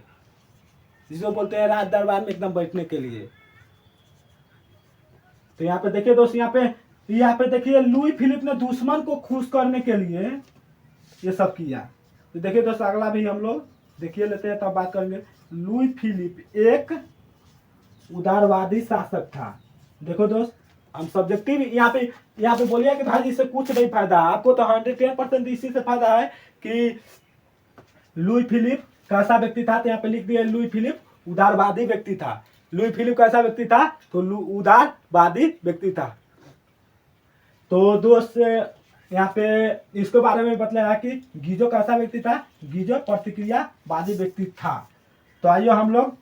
जिसको बोलते हैं राज दरबार में एकदम बैठने के लिए। तो यहाँ पे देखिए दोस्त, यहाँ पे देखिए लुई फिलिप ने दुश्मन को खुश करने के लिए ये सब किया। तो देखिए दोस्त, अगला भी हम लोग देखिए लेते हैं, तब बात करेंगे। लुई फिलिप एक उदारवादी शासक था। देखो दोस्त, हम सब्जेक्टिव यहाँ पे बोलिए कि भाई इससे कुछ नहीं फायदा, आपको तो 110% इसी से फायदा है कि लुई फिलिप कैसा व्यक्ति था। तो यहाँ पे लिख दिया लुई फिलिप उदारवादी व्यक्ति था। लुई फिलिप कैसा व्यक्ति था, तो उदारवादी व्यक्ति था। तो दोस्त यहाँ पे इसके बारे में बतलाया कि गीजो कैसा व्यक्ति था, गीजो प्रतिक्रियावादी व्यक्ति था। तो आइए हम लोग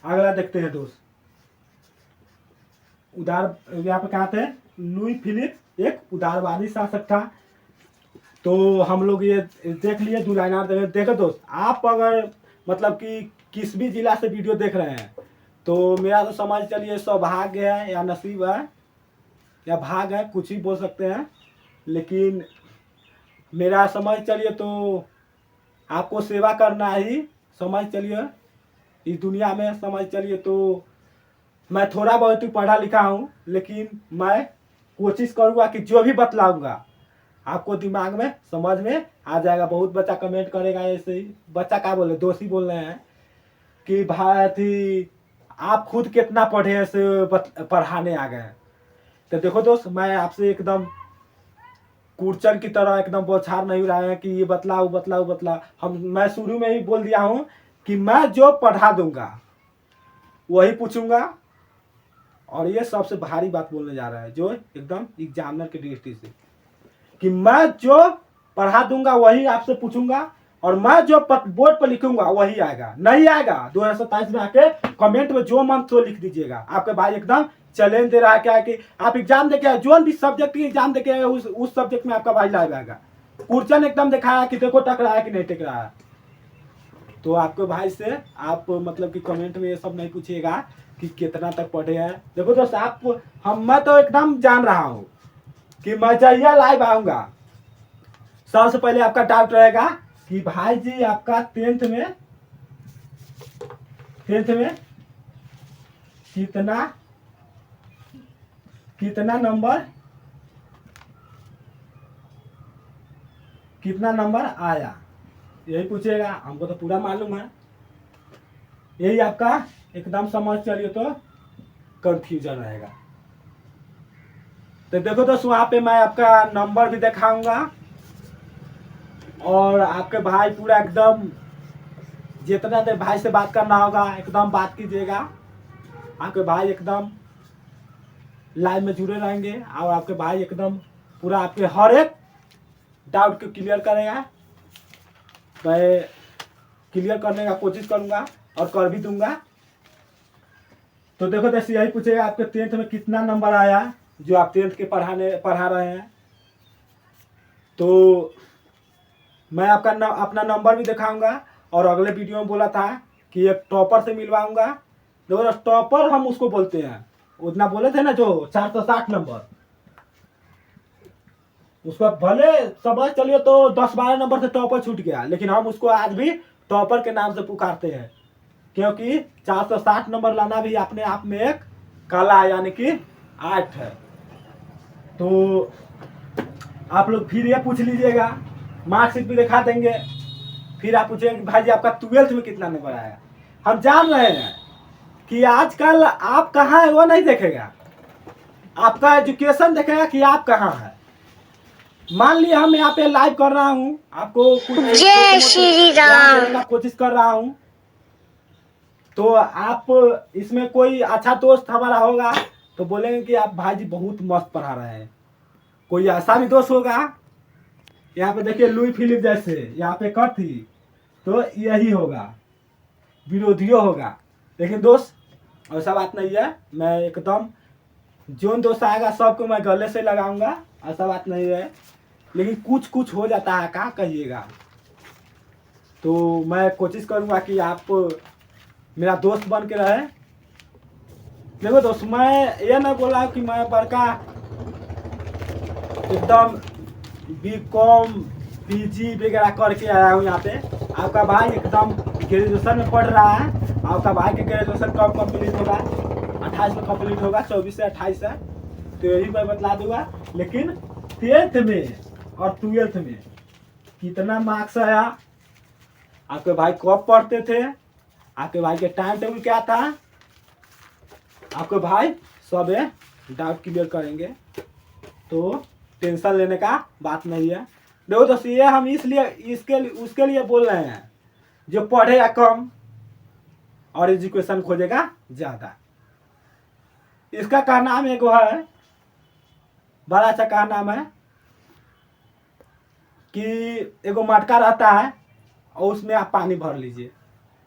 अगला देखते हैं दोस्त। यहाँ पे कहा थे लुई फिलिप एक उदारवादी शासक था। तो हम लोग ये देख लिए दो लाइनर। देखो दोस्त, आप अगर मतलब कि किस भी जिला से वीडियो देख रहे हैं तो मेरा तो समझ चलिए सौभाग्य है या नसीब है या भाग है, कुछ ही बोल सकते हैं। लेकिन मेरा समझ चलिए तो आपको सेवा करना ही समझ चलिए इस दुनिया में। समझ चलिए तो मैं थोड़ा बहुत ही पढ़ा लिखा हूँ, लेकिन मैं कोशिश करूँगा कि जो भी बतलाऊँगा आपको दिमाग में समझ में आ जाएगा। बहुत बच्चा कमेंट करेगा ऐसे ही, बच्चा क्या बोले, दोस्त ही बोल रहे हैं कि भाई थी आप खुद कितना पढ़े ऐसे पढ़ाने आ गए। तो देखो दोस्त, मैं आपसे एकदम कुर्चन की तरह एकदम बौछार नहीं रहा है कि ये बतलाओ। मैं शुरू में ही बोल दिया हूँ कि मैं जो पढ़ा दूंगा वही पूछूंगा। और ये सबसे भारी बात बोलने जा रहा है जो एकदम एग्जामिनर की दृष्टि से, कि मैं जो पढ़ा दूंगा वही आपसे पूछूंगा और मैं जो बोर्ड पर लिखूंगा वही आएगा। नहीं आएगा 2027 में आके कमेंट में जो मन तो लिख दीजिएगा। आपके भाई एकदम चैलेंज दे रहा है क्या है कि आप एग्जाम देके आए, जो भी सब्जेक्ट की एग्जाम देके आए उस सब्जेक्ट में आपका भाई लाइव आएगा। कुर्चन एकदम दिखाया कि देखो टक रहा है कि नहीं टक रहा है। तो आपके भाई से आप मतलब कि कमेंट में ये सब नहीं पूछिएगा कि कितना तक पढ़े हैं। देखो दोस्त, मैं तो एकदम जान रहा हूँ कि मैं जहिया लाइव आऊंगा सबसे पहले आपका डाउट रहेगा कि भाई जी आपका टेंथ में कितना नंबर आया, यही पूछेगा। हमको तो पूरा मालूम है, यही आपका एकदम समझ चलिए तो कंफ्यूजन रहेगा। तो देखो दोस्तों, वहाँ पे मैं आपका नंबर भी दिखाऊंगा और आपके भाई पूरा एकदम जितना देर भाई से बात करना होगा एकदम बात कीजिएगा। आपके भाई एकदम लाइव में जुड़े रहेंगे और आपके भाई एकदम पूरा आपके हर एक डाउट को क्लियर करेगा। मैं क्लियर करने का कोशिश करूंगा और कर भी दूंगा। तो देखो जैसे यही पूछेगा आपके टेंथ में कितना नंबर आया, जो आप टेंथ के पढ़ा रहे हैं। तो मैं आपका अपना नंबर भी दिखाऊंगा और अगले वीडियो में बोला था कि एक टॉपर से मिलवाऊंगा। देखो टॉपर हम उसको बोलते हैं, उतना बोले थे ना जो 460 नंबर, उसको भले समझ चलिए तो 10-12 नंबर से टॉपर छूट गया, लेकिन हम उसको आज भी टॉपर के नाम से पुकारते हैं, क्योंकि 460 नंबर लाना भी अपने आप में एक कला यानी कि आर्ट है। तो आप लोग फिर ये पूछ लीजिएगा, मार्कशीट भी दिखा देंगे। फिर आप पूछेंगे भाई जी आपका 12th में कितना नंबर आया। हम जान रहे हैं कि आजकल आप कहाँ है वो नहीं देखेगा, आपका एजुकेशन देखेगा कि आप कहाँ है। मान लिया हम यहाँ पे लाइव कर रहा हूँ, आपको कुछ जय श्री राम कोशिश कर रहा हूँ, तो आप इसमें कोई अच्छा दोस्त हमारा होगा तो बोलेंगे कि आप भाई जी बहुत मस्त पढ़ा रहे हैं। कोई ऐसा भी दोस्त होगा, यहाँ पे देखिए लुई फिलिप जैसे यहाँ पे कट थी, तो यही होगा, विरोधियों होगा। लेकिन दोस्त ऐसा बात नहीं है, मैं एकदम जो दोस्त आएगा सबको मैं गले से लगाऊंगा, ऐसा बात नहीं है। लेकिन कुछ हो जाता है, क्या कहिएगा। तो मैं कोशिश करूंगा कि आप मेरा दोस्त बन के रहे। देखो दोस्त, मैं ये नहीं बोला कि मैं बड़का एकदम बीकॉम पीजी वगैरह करके आया हूँ यहाँ पे। आपका भाई एकदम ग्रेजुएशन में पढ़ रहा है। आपका भाई के ग्रेजुएशन कब कंप्लीट होगा, 28 में कंप्लीट होगा, 24 से 28 है, तो यही मैं बतला दूंगा। लेकिन 10th में और 12th में कितना मार्क्स आया, आपके भाई कब पढ़ते थे आपके भाई के टाइम टेबल क्या था, आपके भाई सब डाउट क्लियर करेंगे, तो टेंशन लेने का बात नहीं है। देखो दोस्तों, ये हम इसलिए उसके लिए बोल रहे हैं जो पढ़ेगा कम और एजुकेशन खोजेगा ज़्यादा। इसका कारनाम एक है, बड़ा अच्छा कारनाम है कि एगो मटका रहता है और उसमें आप पानी भर लीजिए।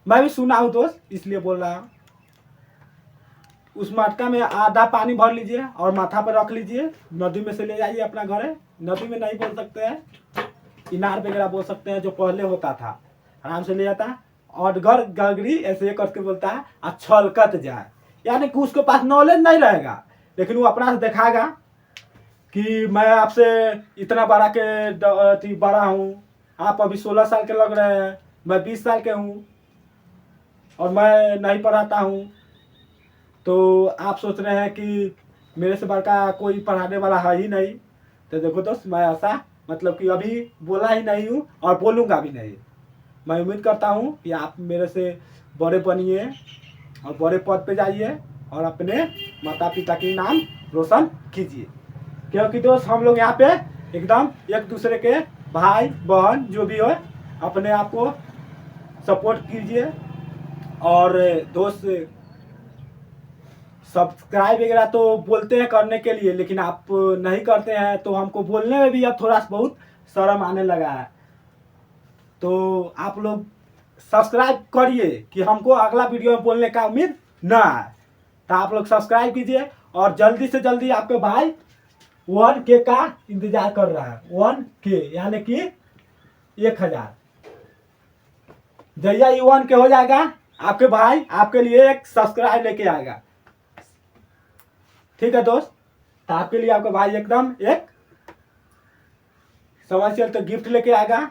मैं भी सुना हूँ दोस्त, इसलिए बोल रहा हूँ। उस मटका में आधा पानी भर लीजिए और माथा पर रख लीजिए, नदी में से ले जाइए अपना घर है। नदी में नहीं बोल सकते हैं, इनार वगैरह बोल सकते हैं, जो पहले होता था। आराम से ले जाता है और घर गगरी ऐसे करके बोलता है और छलकत जाए, यानी कि उसके पास नॉलेज नहीं रहेगा, लेकिन वो अपना से दिखाएगा कि मैं आपसे इतना बड़ा के बड़ा हूँ, आप अभी 16 साल के लग रहे हैं, मैं 20 साल के हूँ और मैं नहीं पढ़ाता हूँ। तो आप सोच रहे हैं कि मेरे से बड़का कोई पढ़ाने वाला है ही नहीं। तो देखो दोस्त, मैं ऐसा मतलब कि अभी बोला ही नहीं हूँ और बोलूँगा भी नहीं। मैं उम्मीद करता हूँ कि आप मेरे से बड़े बनिए और बड़े पद पे जाइए और अपने माता पिता की नाम रोशन कीजिए, क्योंकि दोस्त हम लोग यहाँ पे एकदम एक दूसरे के भाई बहन जो भी हो, अपने आप को सपोर्ट कीजिए। और दोस्त सब्सक्राइब वगैरह तो बोलते हैं करने के लिए, लेकिन आप नहीं करते हैं, तो हमको बोलने में भी अब थोड़ा बहुत शर्म आने लगा है। तो आप लोग सब्सक्राइब करिए कि हमको अगला वीडियो में बोलने का उम्मीद ना है। तो आप लोग सब्सक्राइब कीजिए और जल्दी से जल्दी आपके भाई 1K का इंतजार कर रहा है। 1K यानी कि 1000। जैया 1K हो जाएगा, आपके भाई आपके लिए एक सब्सक्राइब लेके आएगा। ठीक है दोस्त, तो आपके लिए आपका भाई एकदम एक समझ चल तो गिफ्ट लेके आएगा,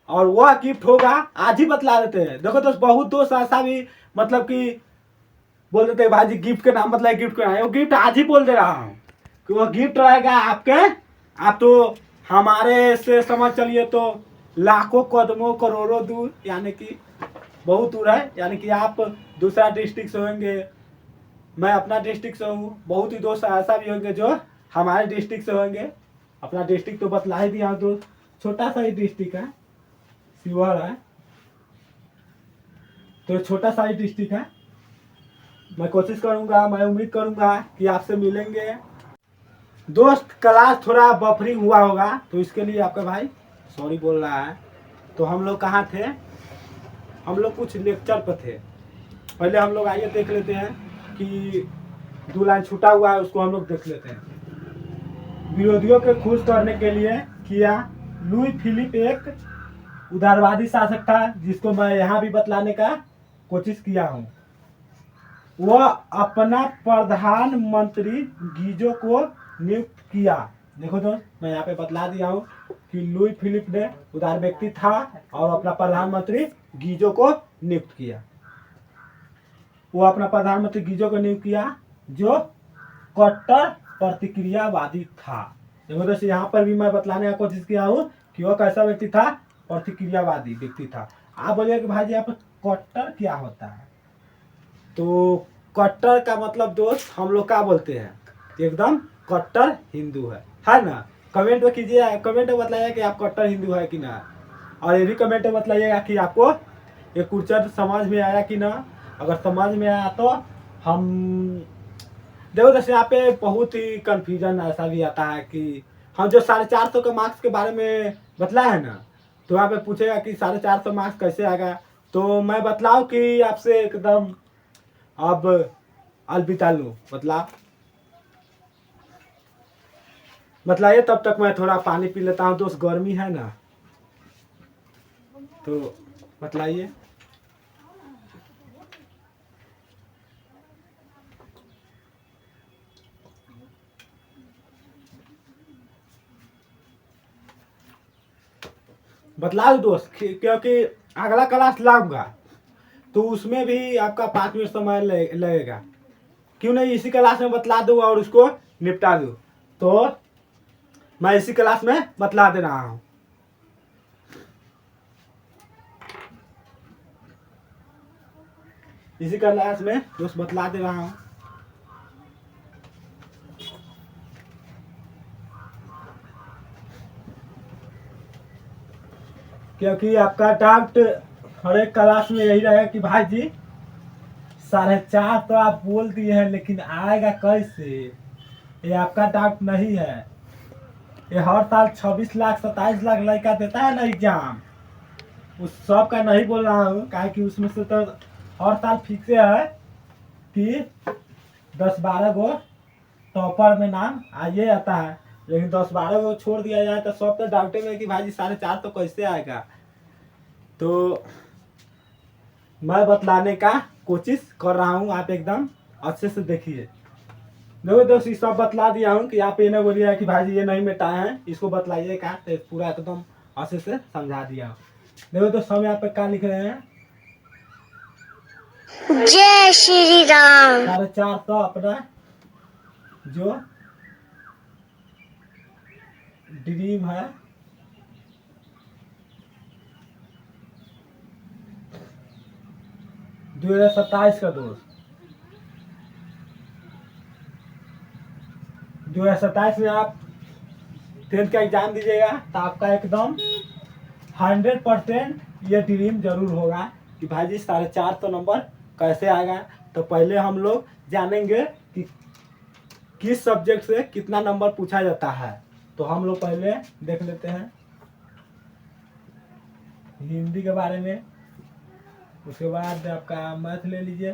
और वह गिफ्ट होगा आज ही बतला देते हैं। देखो दोस्त, बहुत दोस्त ऐसा भी मतलब कि बोल देते हैं भाई जी गिफ्ट के नाम मतलब गिफ्ट का, वो गिफ्ट आज ही बोल दे रहा हूँ कि वो गिफ्ट रहेगा आपके। आप तो हमारे से समझ चलिए तो लाखों कदमों करोड़ों दूर, यानी कि बहुत दूर है, यानी कि आप दूसरा डिस्ट्रिक्ट से होंगे, मैं अपना डिस्ट्रिक्ट से हूँ। बहुत ही दोस्त ऐसा भी होंगे जो हमारे डिस्ट्रिक्ट से होंगे। अपना डिस्ट्रिक्ट तो बतला ही दिया दोस्त, छोटा सा ही डिस्ट्रिक्ट है, शिवहर है, तो छोटा सा ही डिस्ट्रिक्ट है। मैं कोशिश करूंगा, मैं उम्मीद करूंगा कि आपसे मिलेंगे। दोस्त क्लास थोड़ा बफरिंग हुआ होगा, तो इसके लिए आपका भाई सॉरी बोल रहा है। तो हम लोग कहाँ थे, हम लोग कुछ लेक्चर पर थे। पहले हम लोग आइए देख लेते हैं कि 2 लाइन छूटा हुआ है, उसको हम लोग देख लेते हैं। विरोधियों को खुश करने के लिए किया। लुई फिलिप एक उदारवादी शासक था, जिसको मैं यहाँ भी बतलाने का कोशिश किया हूँ। वह अपना प्रधानमंत्री गीजो को नियुक्त किया। देखो दोस्त, मैं यहाँ पे बतला दिया हूँ कि लुई फिलिप ने उदार व्यक्ति था और अपना प्रधानमंत्री गीजो को नियुक्त किया। वो अपना प्रधानमंत्री गीजो को नियुक्त किया जो कट्टर प्रतिक्रियावादी था। देखो दोस्त, यहाँ पर भी मैं बतलाने का कोशिश किया हूँ कि वह कैसा व्यक्ति था, प्रतिक्रियावादी व्यक्ति था। आप बोलिए कि भाई यहाँ पर कट्टर क्या होता है, तो कट्टर का मतलब दोस्त हम लोग क्या बोलते हैं, एकदम कट्टर हिंदू है ना। कमेंट में कीजिए, कमेंट में बताइए कि आप कट्टर हिंदू है कि ना, और ये भी कमेंट में बताइएगा कि आपको ये कुछ समझ में आया कि ना। अगर समझ में आया तो हम देखो जैसे यहाँ पे बहुत ही कंफ्यूजन ऐसा भी आता है कि हम जो 450 के मार्क्स के बारे में बतलाया है ना, तो वहाँ पे पूछेगा कि 450 मार्क्स कैसे आएगा, तो मैं बतलाऊँ कि आपसे एकदम अब अलविदा लूँ, बतलाइए। तब तक मैं थोड़ा पानी पी लेता हूँ दोस्त, गर्मी है ना, तो बतलाइए। बतला दो दोस्त, क्योंकि अगला क्लास लाऊंगा तो उसमें भी आपका 5 मिनट समय लगेगा। क्यों नहीं इसी क्लास में बतला दूँ और उसको निपटा दूँ, तो मैं इसी क्लास में बतला दे रहा हूँ। इसी क्लास में दोस्त बतला दे रहा हूँ। क्योंकि आपका डाउट हर एक क्लास में यही रहेगा कि भाई जी 4.5 तो आप बोल दिए हैं लेकिन आएगा कैसे, ये आपका डाउट नहीं है। ये हर साल 26 लाख 27 लाख लड़का देता है ना एग्जाम, उस सब का नहीं बोल रहा हूँ, क्या कि उसमें से तो हर साल फिक्स है कि 10-12 गो टॉपर में नाम आइए आता है, लेकिन 10-12 गो छोड़ दिया जाए तो सब तो डाउटे में कि भाई जी 4.5 तो कैसे आएगा। तो मैं बतलाने का कोशिश कर रहा हूँ, आप एकदम अच्छे से देखिए। देखो दोस्त, ये सब बतला दिया हूँ कि आप ये नहीं बोलिए कि भाई जी ये नहीं मिटाए हैं, इसको बतलाइए का, तो पूरा एकदम अच्छे से समझा दिया हूँ। देखो दोस्त, हम यहाँ पे क्या लिख रहे हैं, जय श्री राम। 4.5 तो अपना जो ड्रीम है, दो 2027 का दोस्त, 2027 में आप 10th का एग्जाम दीजिएगा तो आपका एकदम 100% ये ड्रीम जरूर होगा कि भाई जी 4.5 तो नंबर कैसे आएगा। तो पहले हम लोग जानेंगे कि किस सब्जेक्ट से कितना नंबर पूछा जाता है। तो हम लोग पहले देख लेते हैं हिंदी के बारे में, उसके बाद आपका मैथ ले लीजिए,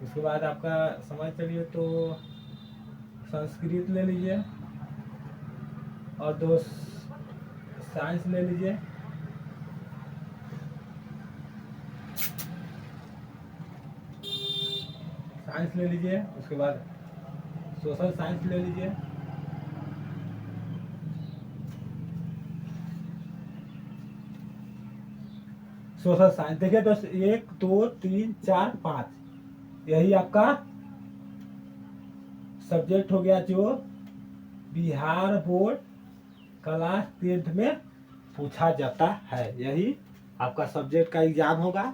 उसके बाद आपका समझ चलिए तो संस्कृत ले लीजिए, और दो साइंस ले लीजिए, साइंस ले लीजिए, उसके बाद सोशल साइंस ले लीजिए, सोशल साइंस। देखिए दोस्त, 1 2 3 4 5 यही आपका सब्जेक्ट हो गया जो बिहार बोर्ड क्लास 10th में पूछा जाता है, यही आपका सब्जेक्ट का एग्जाम होगा।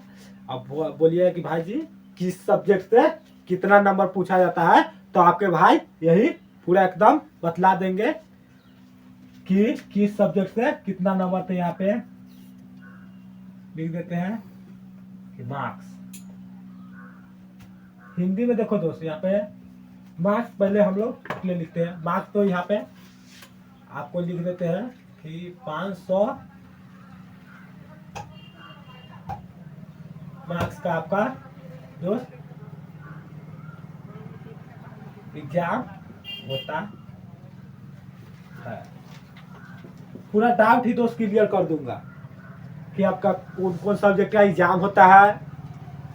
अब बोलिए कि भाई जी किस सब्जेक्ट से कितना नंबर पूछा जाता है, तो आपके भाई यही पूरा एकदम बतला देंगे कि किस सब्जेक्ट से कितना नंबर। तो यहाँ पे लिख देते हैं कि मार्क्स। हिंदी में देखो दोस्त, यहाँ पे मार्क्स पहले हम लोग अपने लिखते हैं। मार्क्स तो यहाँ पे आपको लिख देते हैं कि 500 मार्क्स का आपका दोस्त एग्जाम होता है। पूरा डाउट ही दोस्त क्लियर कर दूंगा कि आपका कौन कौन सब्जेक्ट का एग्जाम होता है,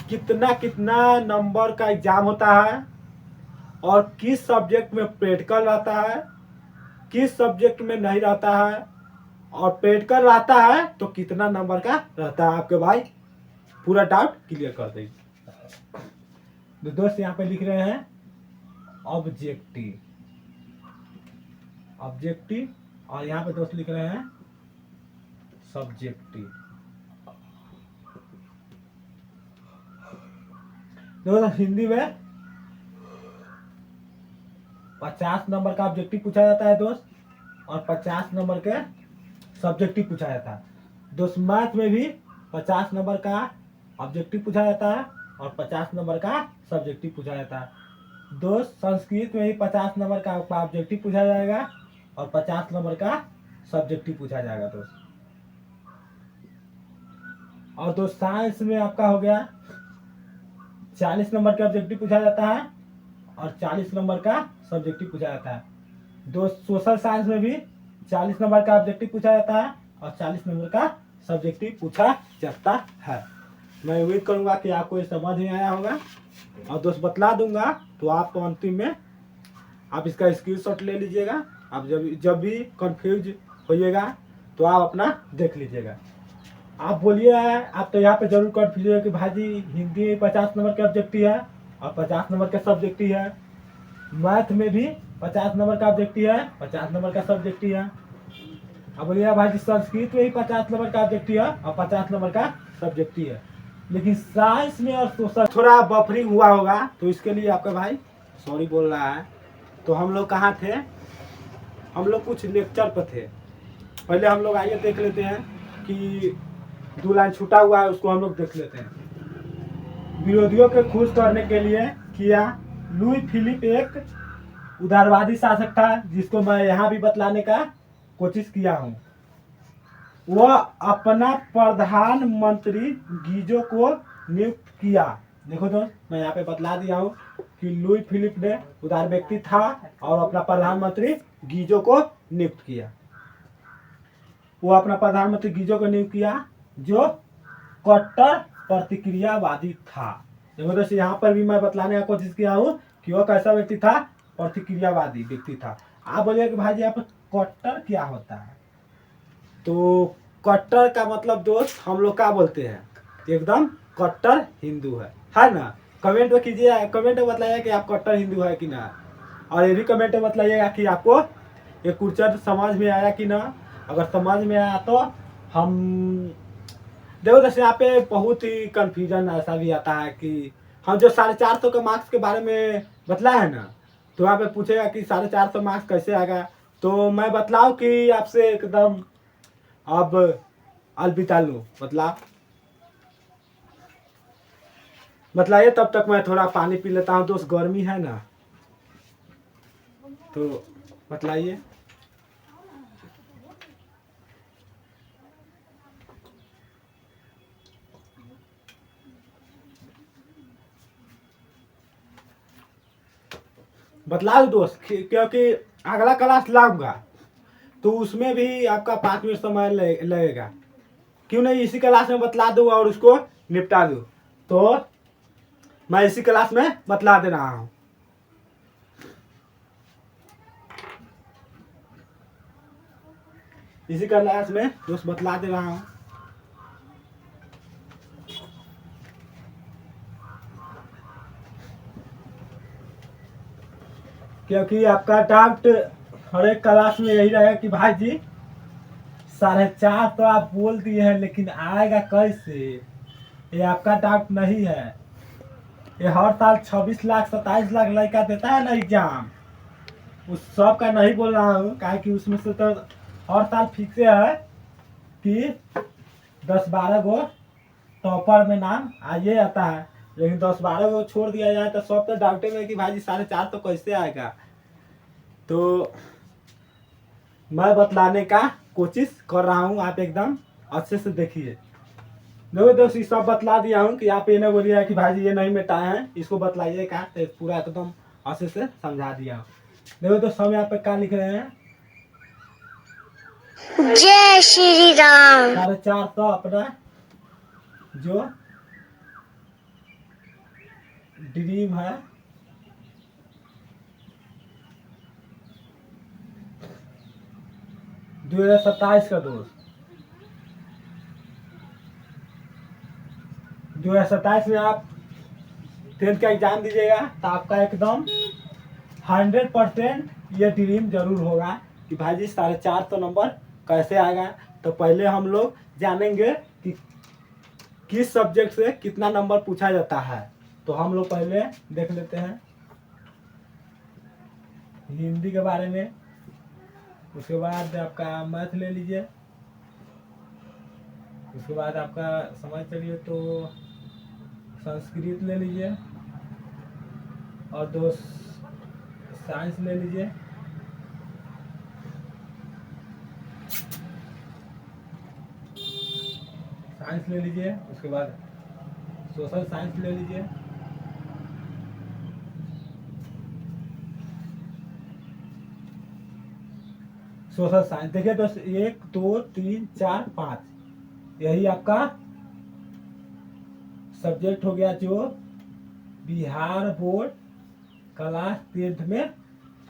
कितना कितना नंबर का एग्जाम होता है, और किस सब्जेक्ट में प्रैक्टिकल रहता है, किस सब्जेक्ट में नहीं रहता है, और प्रैक्टिकल रहता है तो कितना नंबर का रहता है। आपके भाई पूरा डाउट क्लियर कर देंगे। तो दोस्त यहाँ पे लिख रहे हैं ऑब्जेक्टिव, ऑब्जेक्टिव, और यहाँ पे दोस्त लिख रहे हैं सब्जेक्टिव। दोस्त हिंदी में 50 नंबर का ऑब्जेक्टिव पूछा जाता है दोस्त, और 50 नंबर के सब्जेक्टिव पूछा जाता है। दोस्त मैथ में भी 50 नंबर का ऑब्जेक्टिव पूछा जाता है और 50 नंबर का सब्जेक्टिव पूछा जाता है। दोस्त संस्कृत में भी 50 नंबर का ऑब्जेक्टिव पूछा जाएगा और 50 नंबर का सब्जेक्टिव पूछा जाएगा दोस्त। और दोस्त साइंस में आपका हो गया 40 नंबर का ऑब्जेक्टिव पूछा जाता है और 40 नंबर का सब्जेक्टिव पूछा जाता है। दोस्त सोशल साइंस में भी 40 नंबर का ऑब्जेक्टिव पूछा जाता है और 40 नंबर का सब्जेक्टिव पूछा जाता है। मैं उम्मीद करूंगा कि आपको ये समझ में आया होगा, और दोस्त बतला दूंगा तो आप अंतिम में आप इसका स्क्रीनशॉट ले लीजिएगा। आप जब भी कंफ्यूज होइएगा तो आप अपना देख लीजिएगा। आप बोलिए, आप तो यहाँ पे जरूर कंफ्यूज है कि भाई जी हिंदी में 50 नंबर का ऑब्जेक्टिव है और 50 नंबर का सब्जेक्टिव है, मैथ में भी 50 नंबर का ऑब्जेक्टिव है, 50 नंबर का सब्जेक्टिव है। अब बोलिए भाई जी संस्कृत में भी 50 नंबर का ऑब्जेक्टिव है और 50 नंबर का सब्जेक्टिव है। लेकिन साइंस में और सोशल थोड़ा बफरिंग हुआ होगा, तो इसके लिए आपका भाई सॉरी बोल रहा है। तो हम लोग कहाँ थे, हम लोग कुछ लेक्चर पर थे। पहले हम लोग आइए देख लेते हैं कि 2 लाइन छूटा हुआ है, उसको हम लोग देख लेते हैं। विरोधियों को खुश करने के लिए किया। लुई फिलिप एक उदारवादी शासक था, जिसको मैं यहाँ भी बतलाने का कोशिश किया हूँ। वह अपना प्रधानमंत्री गीजो को नियुक्त किया। देखो दोस्त, मैं यहाँ पे बतला दिया हूँ कि लुई फिलिप ने उदार व्यक्ति था और अपना प्रधानमंत्री गीजो को नियुक्त किया। वो अपना प्रधानमंत्री गीजो को नियुक्त किया, जो कट्टर प्रतिक्रियावादी था। देखो दोस्त, यहाँ पर भी मैं बतलाने का कोशिश किया हूँ कि वो कैसा व्यक्ति था, प्रतिक्रियावादी व्यक्ति था। आप बोलिए कि भाई यहाँ पर कट्टर क्या होता है, तो कट्टर का मतलब दोस्त हम लोग क्या बोलते हैं, एकदम कट्टर हिंदू है ना। कमेंट में कीजिए, कमेंट में बताइए कि आप कट्टर हिंदू है कि ना, और ये भी कमेंट में बताइएगा कि आपको ये कुर्चर समझ में आया कि ना। अगर समझ में आया तो हम देखो, जैसे यहाँ पे बहुत ही कंफ्यूजन ऐसा भी आता है कि हम जो 450 के मार्क्स के बारे में बतला है ना, तो यहाँ पे पूछेगा कि 450 मार्क्स कैसे आएगा। तो मैं बतलाऊँ कि आपसे एकदम अब अलविदा लूँ, बतलाइए। तब तक मैं थोड़ा पानी पी लेता हूँ दोस्त, गर्मी है ना, तो बतलाइए। बतला दो दोस्त, क्योंकि अगला क्लास लाऊंगा तो उसमें भी आपका 5 मिनट समय लगेगा। क्यों नहीं इसी क्लास में बतला दूँ और उसको निपटा दूँ। तो मैं इसी क्लास में बतला दे रहा हूँ। इसी क्लास में दोस्त बतला दे रहा हूँ। क्योंकि आपका डाउट हर एक क्लास में यही रहेगा कि भाई जी 4.5 तो आप बोल दिए हैं, लेकिन आएगा कैसे, ये आपका डाउट नहीं है। ये हर साल 26 लाख 27 लाख लड़का देता है ना एग्जाम, उस सब का नहीं बोल रहा हूँ, क्या कि उसमें से तो हर साल फिक्स है कि 10-12 गो टॉपर में नाम आइए आता है। लेकिन 10-12 गो छोड़ दिया जाए तो सब तो डाउटे में कि भाई 4.5 तो कैसे आएगा। तो मैं बतलाने का कोशिश कर रहा हूँ, आप एकदम अच्छे से देखिए। देखो दोस्त, ये सब बतला दिया हूँ कि आप ये नहीं बोलिए कि भाई जी ये नहीं मिटाए हैं, इसको बतलाइए का, तो पूरा एकदम अच्छे से समझा दिया हूँ। देखो दोस्त, हम यहाँ पे क्या लिख रहे हैं, जय श्री राम। 4.5 तो अपना जो ड्रीम है, दो 2027 का दोस्त, 2027 में आप 10th का एग्जाम दीजिएगा तो आपका एकदम 100% ये ड्रीम जरूर होगा कि भाई जी 4.5 तो नंबर कैसे आएगा। तो पहले हम लोग जानेंगे कि किस सब्जेक्ट से कितना नंबर पूछा जाता है। तो हम लोग पहले देख लेते हैं हिंदी के बारे में, उसके बाद आपका मैथ ले लीजिए, उसके बाद आपका समझ चलिए तो संस्कृत ले लीजिए, और 2 साइंस ले लीजिए, साइंस ले लीजिए, उसके बाद सोशल साइंस ले लीजिए, सोशल साइंस। देखिए दोस्त, 1 2 3 4 5 यही आपका सब्जेक्ट हो गया जो बिहार बोर्ड क्लास 10th में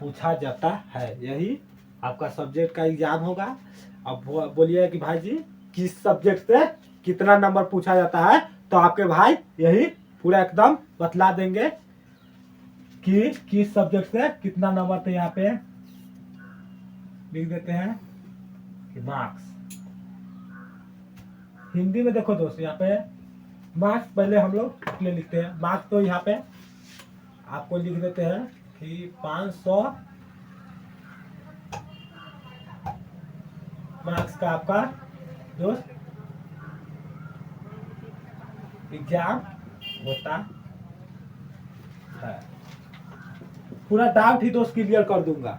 पूछा जाता है। यही आपका सब्जेक्ट का एग्जाम होगा। अब बोलिए कि भाई जी किस सब्जेक्ट से कितना नंबर पूछा जाता है, तो आपके भाई यही पूरा एकदम बतला देंगे कि किस सब्जेक्ट से कितना नंबर। तो यहाँ पे लिख देते हैं कि मार्क्स। हिंदी में देखो दोस्त, यहाँ पे मार्क्स पहले हम लोग ले लिखते हैं। मार्क्स तो यहाँ पे आपको लिख देते हैं कि 500 मार्क्स का आपका दोस्त एग्जाम होता है। पूरा डाउट ही दोस्त क्लियर कर दूंगा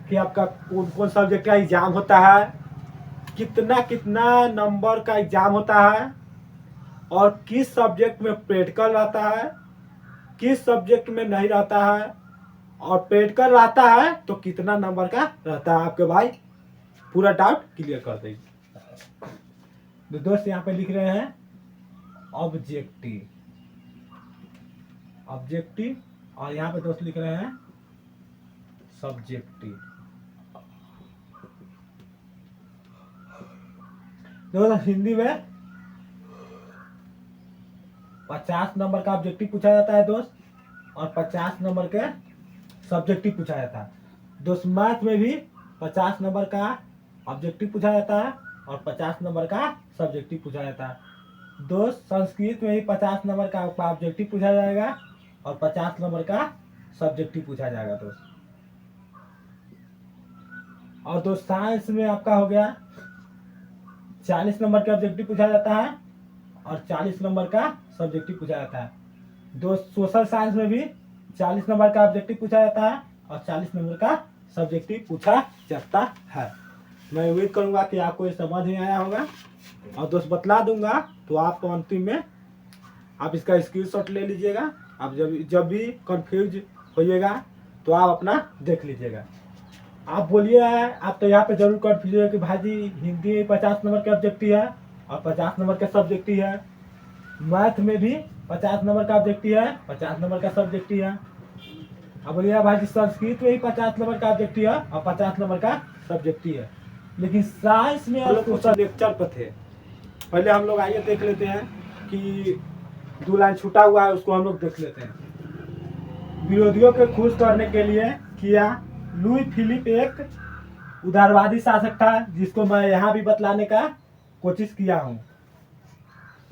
कि आपका कौन कौन सब्जेक्ट का एग्जाम होता है, कितना कितना नंबर का एग्जाम होता है, और किस सब्जेक्ट में प्रैक्टिकल रहता है, किस सब्जेक्ट में नहीं रहता है, और प्रैक्टिकल रहता है तो कितना नंबर का रहता है। आपके भाई पूरा डाउट क्लियर कर देंगे। तो दोस्त यहाँ पे लिख रहे हैं ऑब्जेक्टिव, ऑब्जेक्टिव, और यहाँ पे दोस्त लिख रहे हैं सब्जेक्टिव। दोस्त हिंदी में 50 नंबर का ऑब्जेक्टिव पूछा जाता है दोस्त, और 50 नंबर के सब्जेक्टिव पूछा जाता है। दोस्त मैथ में भी 50 नंबर का ऑब्जेक्टिव पूछा जाता है और 50 नंबर का सब्जेक्टिव पूछा जाता है। दोस्त संस्कृत में भी 50 नंबर का ऑब्जेक्टिव पूछा जाएगा और 50 नंबर का सब्जेक्टिव पूछा जाएगा दोस्त। और दोस्त साइंस में आपका हो गया 40 नंबर का ऑब्जेक्टिव पूछा जाता है और 40 नंबर का सब्जेक्टिव पूछा जाता है। दोस्त सोशल साइंस में भी 40 नंबर का ऑब्जेक्टिव पूछा जाता है और 40 नंबर का सब्जेक्टिव पूछा जाता है। मैं उम्मीद करूंगा कि आपको ये समझ में आया होगा, और दोस्त बतला दूंगा तो आप अंतिम में आप इसका स्क्रीनशॉट ले लीजिएगा। आप जब भी कंफ्यूज होइएगा तो आप अपना देख लीजिएगा। आप बोलिए, आप तो यहाँ पे जरूर कंफ्यूज है कि भाई हिंदी में 50 नंबर का ऑब्जेक्टिव है और 50 नंबर का सब्जेक्टिव है, मैथ में भी 50 नंबर का ऑब्जेक्टिव है, 50 नंबर का सब्जेक्टिव है। अब बोलिए भाई संस्कृत में भी 50 नंबर का ऑब्जेक्टिव है और 50 नंबर का सब्जेक्टिव है, लेकिन साइंस में और कुछ लेक्चर पर थे। पहले हम लोग आइए देख लेते हैं कि 2 लाइन छूटा हुआ है, उसको हम लोग देख लेते हैं। विरोधियों को खुश करने के लिए किया। लुई फिलिप एक उदारवादी शासक था, जिसको मैं यहाँ भी बतलाने का कोशिश किया हूँ।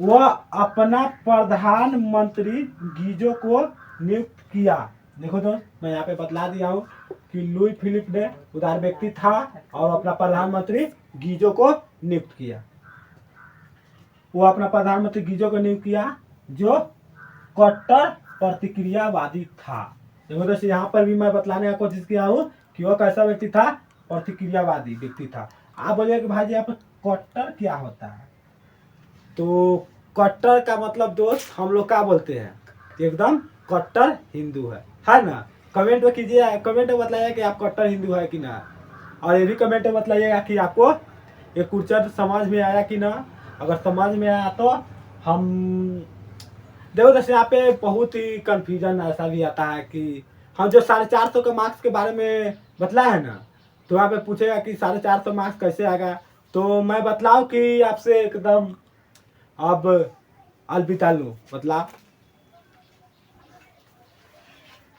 वह अपना प्रधानमंत्री गीजो को नियुक्त किया। देखो दोस्त, मैं यहाँ पे बतला दिया हूँ कि लुई फिलिप ने उदार व्यक्ति था और अपना प्रधानमंत्री गीजो को नियुक्त किया। वो अपना प्रधानमंत्री गीजो को नियुक्त किया जो कट्टर प्रतिक्रियावादी था। देखो दोस्त, यहाँ पर भी मैं बतलाने का कोशिश किया हूँ कि वो कैसा व्यक्ति था, प्रतिक्रियावादी व्यक्ति था। आप बोलिए कि भाई यहाँ पर कट्टर क्या होता है, तो कट्टर का मतलब दोस्त हम लोग क्या बोलते हैं, एकदम कट्टर हिंदू है ना। कमेंट में कीजिए, कमेंट में बताइए कि आप कट्टर हिंदू है कि ना, और ये भी कमेंट में बताइएगा कि आपको ये कुछ समझ में आया कि ना। अगर समझ में आया तो हम देखो दोस्त, यहाँ पे बहुत ही कंफ्यूजन ऐसा भी आता है कि हम जो 450 के मार्क्स के बारे में बतलाया है ना, तो वहाँ पे पूछेगा कि 450 मार्क्स कैसे आएगा। तो मैं बतलाऊँ कि आपसे एकदम अब अलविदा लूँ,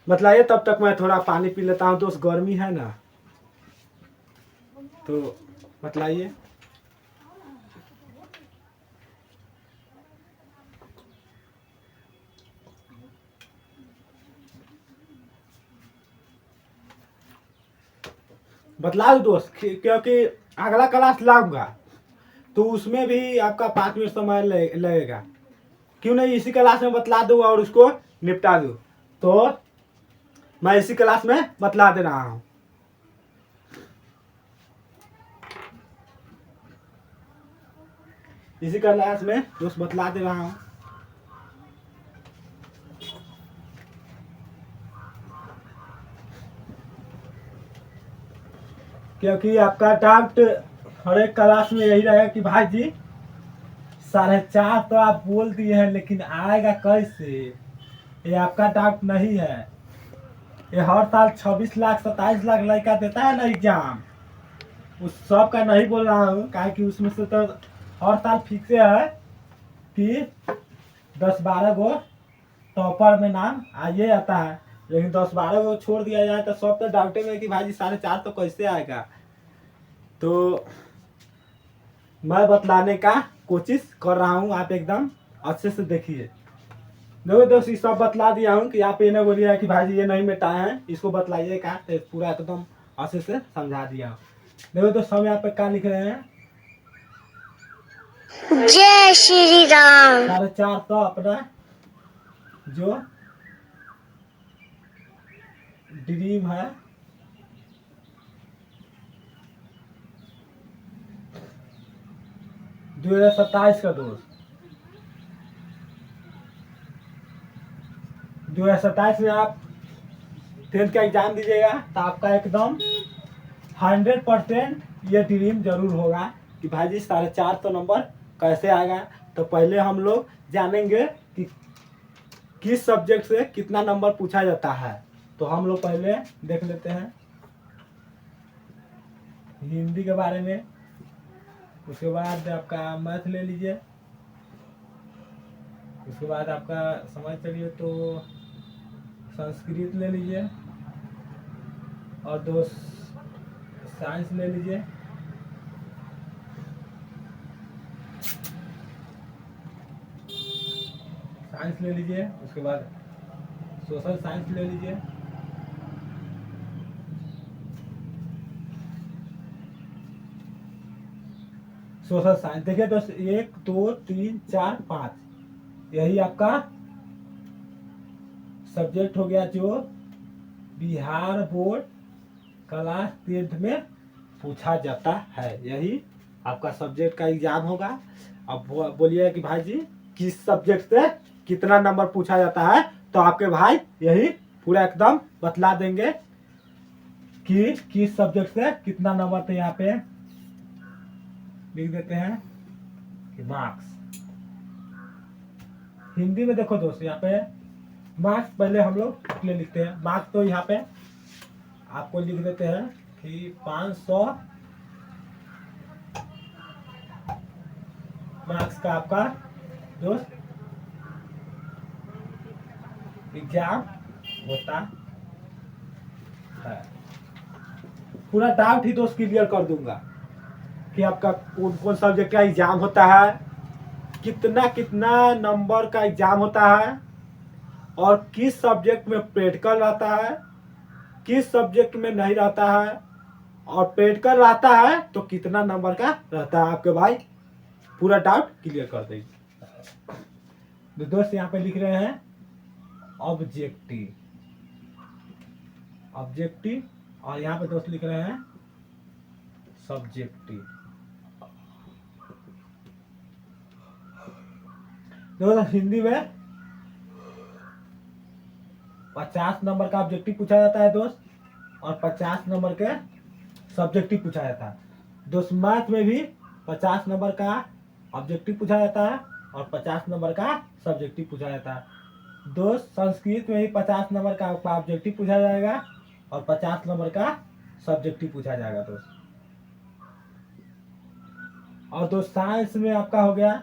बतलाइए। तब तक मैं थोड़ा पानी पी लेता हूँ दोस्त, गर्मी है ना, तो बतलाइए। बतला दो दोस्त, क्योंकि अगला क्लास लाऊंगा तो उसमें भी आपका 5 मिनट समय लगेगा। क्यों नहीं इसी क्लास में बतला दूँ और उसको निपटा दूँ। तो मैं इसी क्लास में बतला दे रहा हूँ। इसी क्लास में दोस्त बतला दे रहा हूँ। क्योंकि आपका डाउट हर एक क्लास में यही रहेगा कि भाई जी 4.5 तो आप बोल दिए हैं, लेकिन आएगा कैसे, ये आपका डाउट नहीं है। ये हर साल 26 लाख 27 लाख लड़का देता है ना एग्जाम, उस सब का नहीं बोल रहा हूँ, काहे कि उसमें से तो हर साल फिक्स है कि 10-12 गो टॉपर में नाम आइए आता है, लेकिन 10-12 को छोड़ दिया जाए तो सब तो डाउटे में कि भाई जी 4.5 तो कैसे आएगा। तो मैं बतलाने का कोशिश कर रहा हूँ, आप एकदम अच्छे से देखिए। देखो दोस्त, ये सब बतला दिया हूँ कि आप ये नहीं बोलिए कि भाई जी ये नहीं मिटाए हैं, इसको बतलाइए का, तो पूरा एकदम अच्छे से समझा दिया हूँ। देखो दोस्त, हम यहाँ पे क्या लिख रहे हैं, जय श्री राम। 450 अपना जो ड्रीम है, दो 2027 का दोस्त, 2027 में आप 10th का एग्जाम दीजिएगा तो आपका एकदम 100% ये ड्रीम जरूर होगा कि भाई जी 450 नंबर कैसे आएगा। तो पहले हम लोग जानेंगे कि किस सब्जेक्ट से कितना नंबर पूछा जाता है। तो हम लोग पहले देख लेते हैं हिंदी के बारे में, उसके बाद आपका मैथ ले लीजिए, उसके बाद आपका समझ चलिए तो संस्कृत ले लीजिए, और दो साइंस ले लीजिए, साइंस ले लीजिए, उसके बाद सोशल साइंस ले लीजिए, सोशल साइंस। देखिए दोस्त, 1 2 3 4 5 यही आपका सब्जेक्ट हो गया जो बिहार बोर्ड क्लास 10th में पूछा जाता है। यही आपका सब्जेक्ट का एग्जाम होगा। अब बोलिए कि भाई जी किस सब्जेक्ट से कितना नंबर पूछा जाता है, तो आपके भाई यही पूरा एकदम बतला देंगे कि किस सब्जेक्ट से कितना नंबर। तो यहाँ पे लिख देते हैं कि मार्क्स। हिंदी में देखो दोस्त, यहाँ पे मार्क्स पहले हम लोग इसलिए लिखते हैं मार्क्स, तो यहाँ पे आपको लिख देते हैं कि 500 मार्क्स का आपका दोस्त एग्जाम होता है। पूरा डाउट ही दोस्त क्लियर कर दूंगा कि आपका कौन कौन सब्जेक्ट का एग्जाम होता है, कितना कितना नंबर का एग्जाम होता है, और किस सब्जेक्ट में प्रैक्टिकल रहता है, किस सब्जेक्ट में नहीं रहता है, और प्रैक्टिकल रहता है तो कितना नंबर का रहता है। आपके भाई पूरा डाउट क्लियर कर देंगे। तो दोस्त यहाँ पे लिख रहे हैं ऑब्जेक्टिव, ऑब्जेक्टिव, और यहाँ पे दोस्त लिख रहे हैं सब्जेक्टिव। दोस्त हिंदी में 50 नंबर का ऑब्जेक्टिव पूछा जाता है दोस्त, और 50 नंबर के सब्जेक्टिव पूछा जाता है। दोस्त मैथ में भी 50 नंबर का ऑब्जेक्टिव पूछा जाता है और 50 नंबर का सब्जेक्टिव पूछा जाता है। दोस्त संस्कृत में भी 50 नंबर का ऑब्जेक्टिव पूछा जाएगा और 50 नंबर का सब्जेक्टिव पूछा जाएगा दोस्त। और दोस्त साइंस में आपका हो गया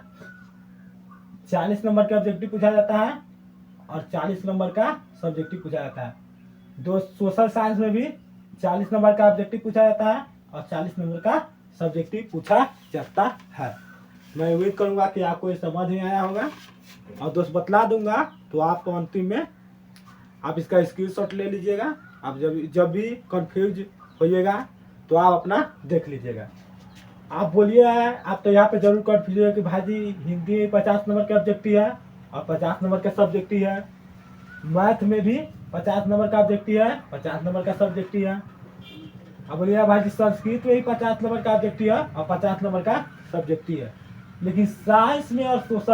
40 नंबर का ऑब्जेक्टिव पूछा जाता है और 40 नंबर का सब्जेक्टिव पूछा जाता है। दोस्त सोशल साइंस में भी 40 नंबर का ऑब्जेक्टिव पूछा जाता है और 40 नंबर का सब्जेक्टिव पूछा जाता है। मैं उम्मीद करूंगा कि आपको ये समझ में आया होगा, और दोस्त बतला दूंगा तो आप अंतिम में आप इसका स्क्रीनशॉट ले लीजिएगा। आप जब भी कंफ्यूज होइएगा तो आप अपना देख लीजिएगा। आप बोलिए, आप तो यहाँ पे जरूर कंफ्यूज है कि भाई जी हिंदी में 50 नंबर का ऑब्जेक्टिव है और 50 नंबर का सब्जेक्टिव है, मैथ में भी 50 नंबर का ऑब्जेक्टिव है, 50 नंबर का सब्जेक्टिव है। अब बोलिए भाई जी संस्कृत में भी 50 नंबर का ऑब्जेक्टिव है और 50 नंबर का सब्जेक्टिव है, लेकिन साइंस में और सोशल